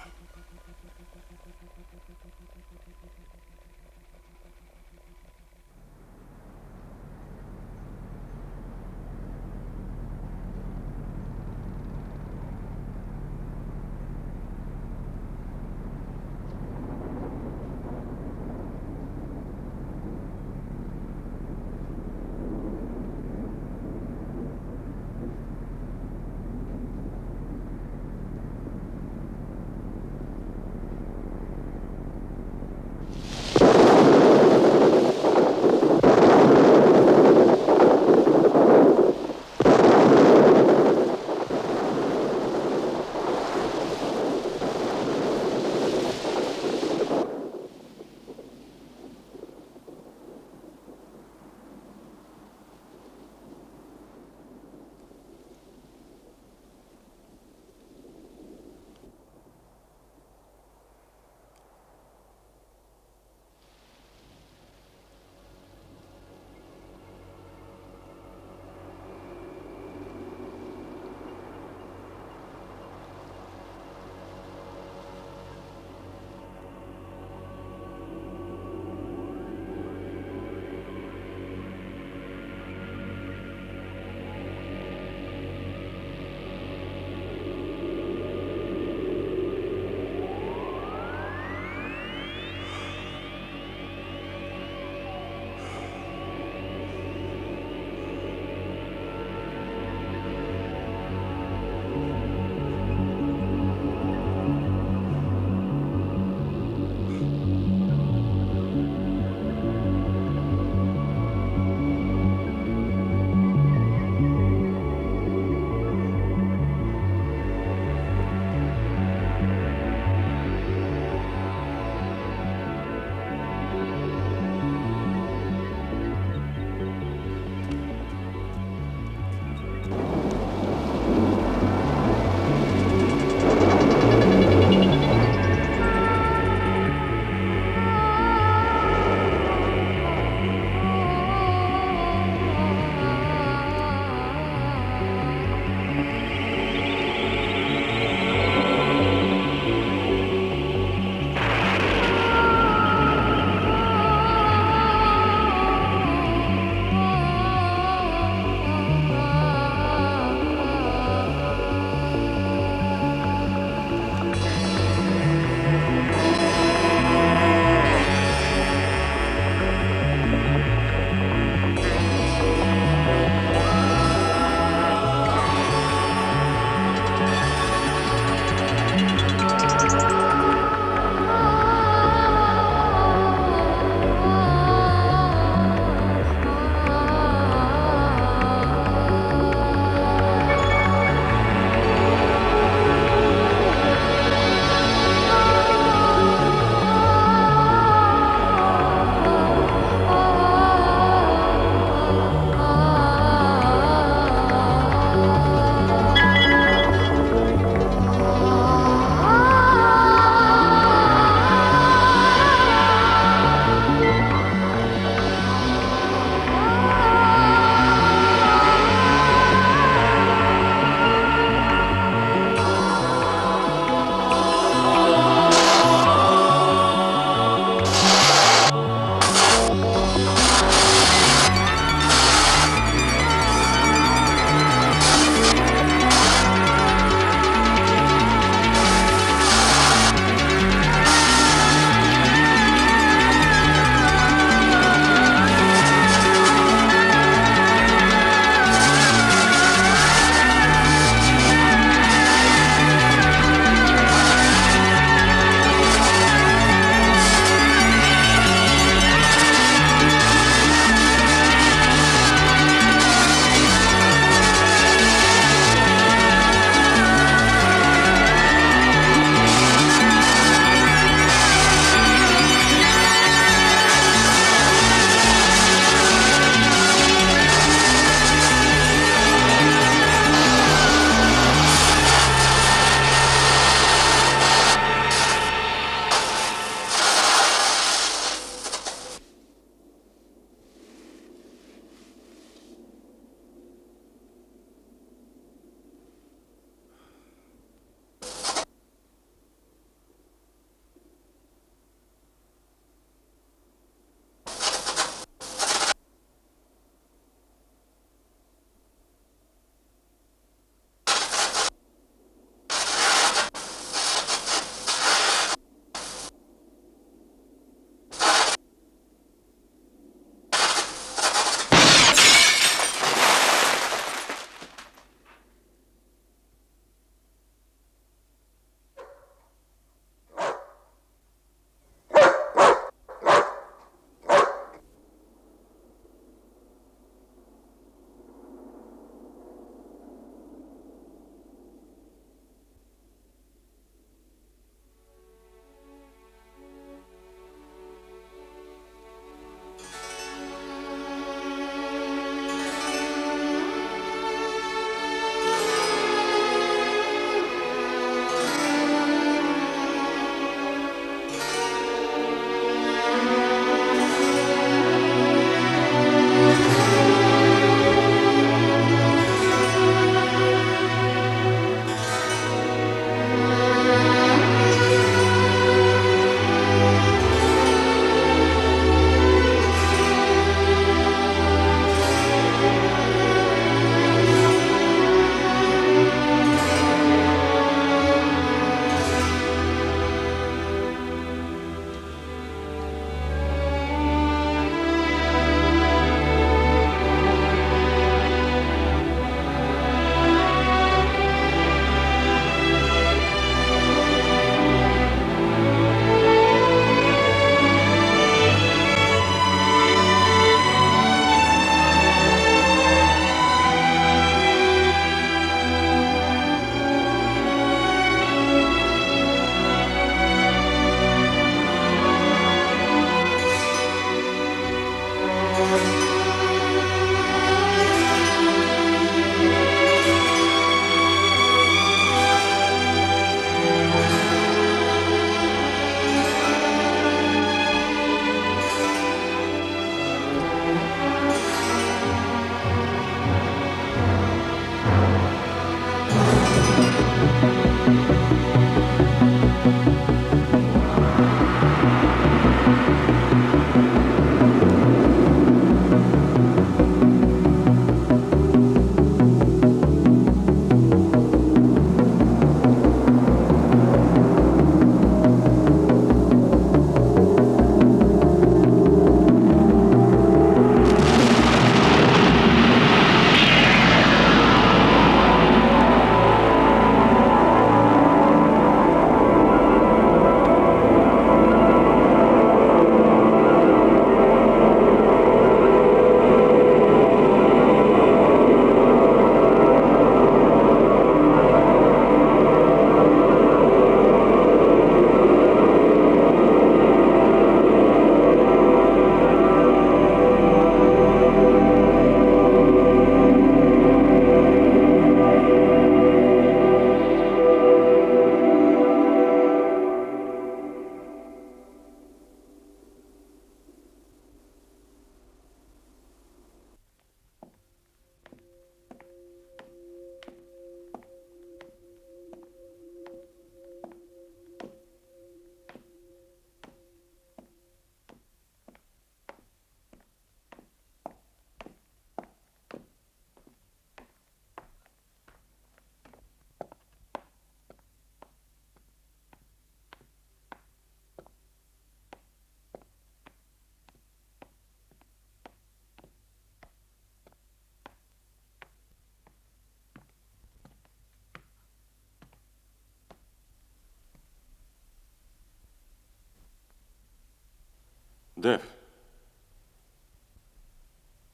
Дэв,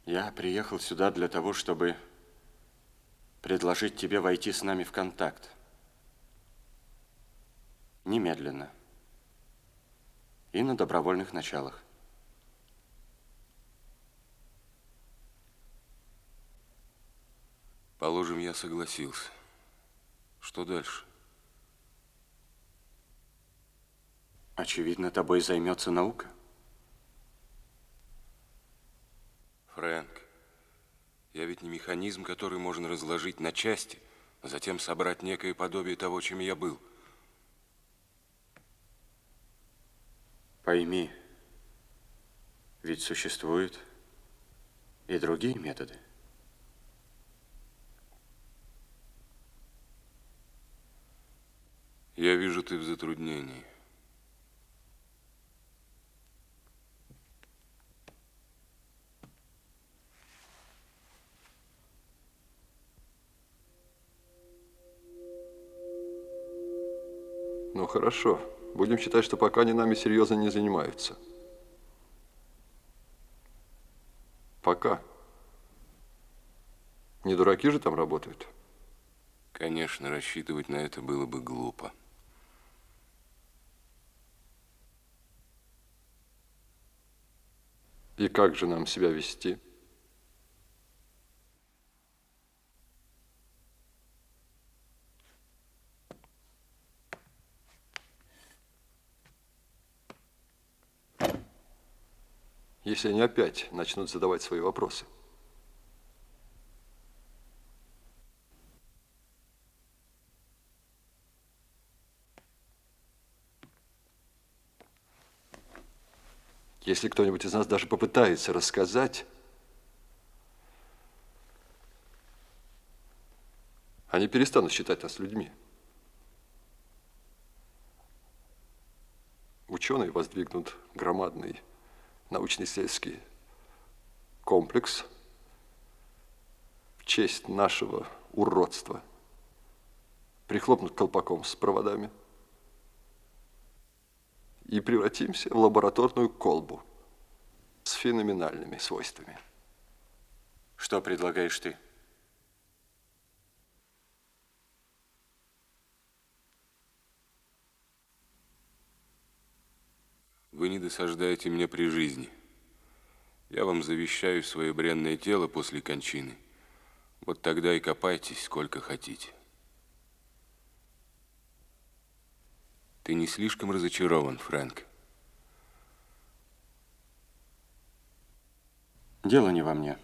я приехал сюда для того, чтобы предложить тебе войти с нами в контакт. Немедленно. И на добровольных началах. Положим, я согласился. Что дальше? Очевидно, тобой займется наука. Фрэнк, я ведь не механизм, который можно разложить на части, а затем собрать некое подобие того, чем я был. Пойми, ведь существуют и другие методы. Я вижу, ты в затруднении. Ну хорошо, будем считать, что пока они нами серьезно не занимаются. Пока. Не дураки же там работают? Конечно, рассчитывать на это было бы глупо. И как же нам себя вести? Если они опять начнут задавать свои вопросы. Если кто-нибудь из нас даже попытается рассказать, они перестанут считать нас людьми. Ученые воздвигнут громадный научно-исследовательский комплекс в честь нашего уродства. Прихлопнут колпаком с проводами и превратимся в лабораторную колбу с феноменальными свойствами. Что предлагаешь ты? Вы не досаждаете мне при жизни. Я вам завещаю свое бренное тело после кончины. Вот тогда и копайтесь сколько хотите. Ты не слишком разочарован, Фрэнк? Дело не во мне.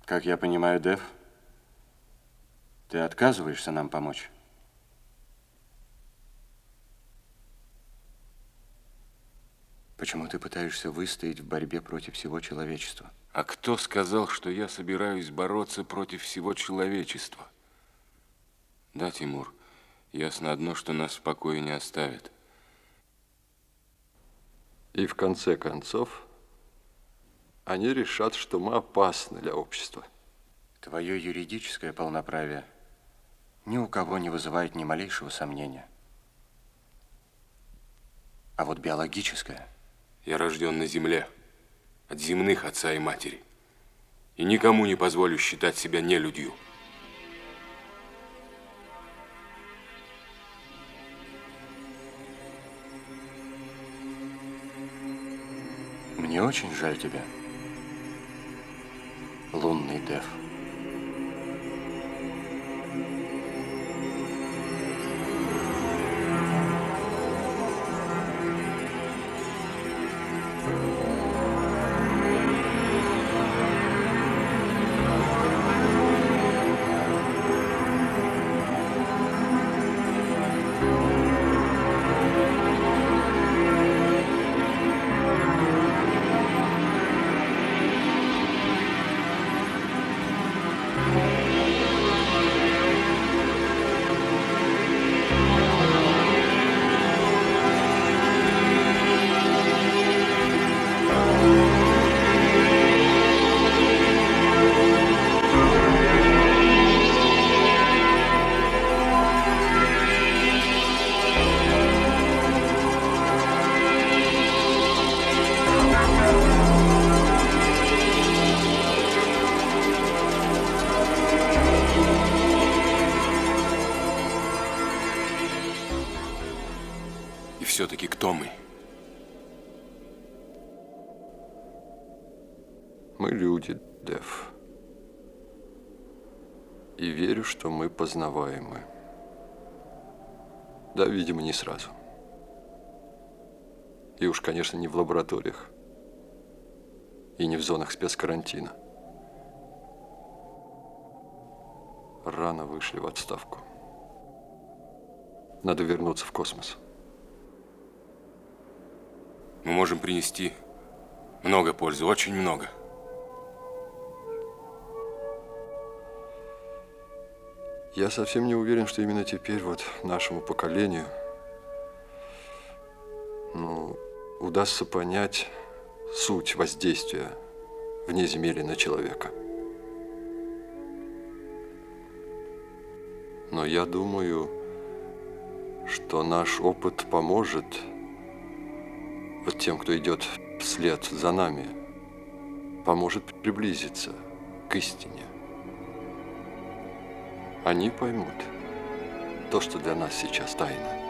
Как я понимаю, Дэв, ты отказываешься нам помочь? Почему ты пытаешься выстоять в борьбе против всего человечества? А кто сказал, что я собираюсь бороться против всего человечества? Да, Тимур, ясно одно, что нас в покое не оставят. И в конце концов, они решат, что мы опасны для общества. Твое юридическое полноправие ни у кого не вызывает ни малейшего сомнения. А вот биологическое... Я рожден на земле, от земных отца и матери. И никому не позволю считать себя нелюдью. Мне очень жаль тебя, лунный Дэв. все-таки кто мы? Мы люди, Дев. И верю, что мы познаваемы. Да, видимо, не сразу. И уж, конечно, не в лабораториях. И не в зонах спецкарантина. Рано вышли в отставку. Надо вернуться в космос. Мы можем принести много пользы, очень много. Я совсем не уверен, что именно теперь вот нашему поколению удастся понять суть воздействия внеземелья на человека. Но я думаю, что наш опыт поможет вот тем, кто идет вслед за нами, поможет приблизиться к истине. Они поймут то, что для нас сейчас тайна.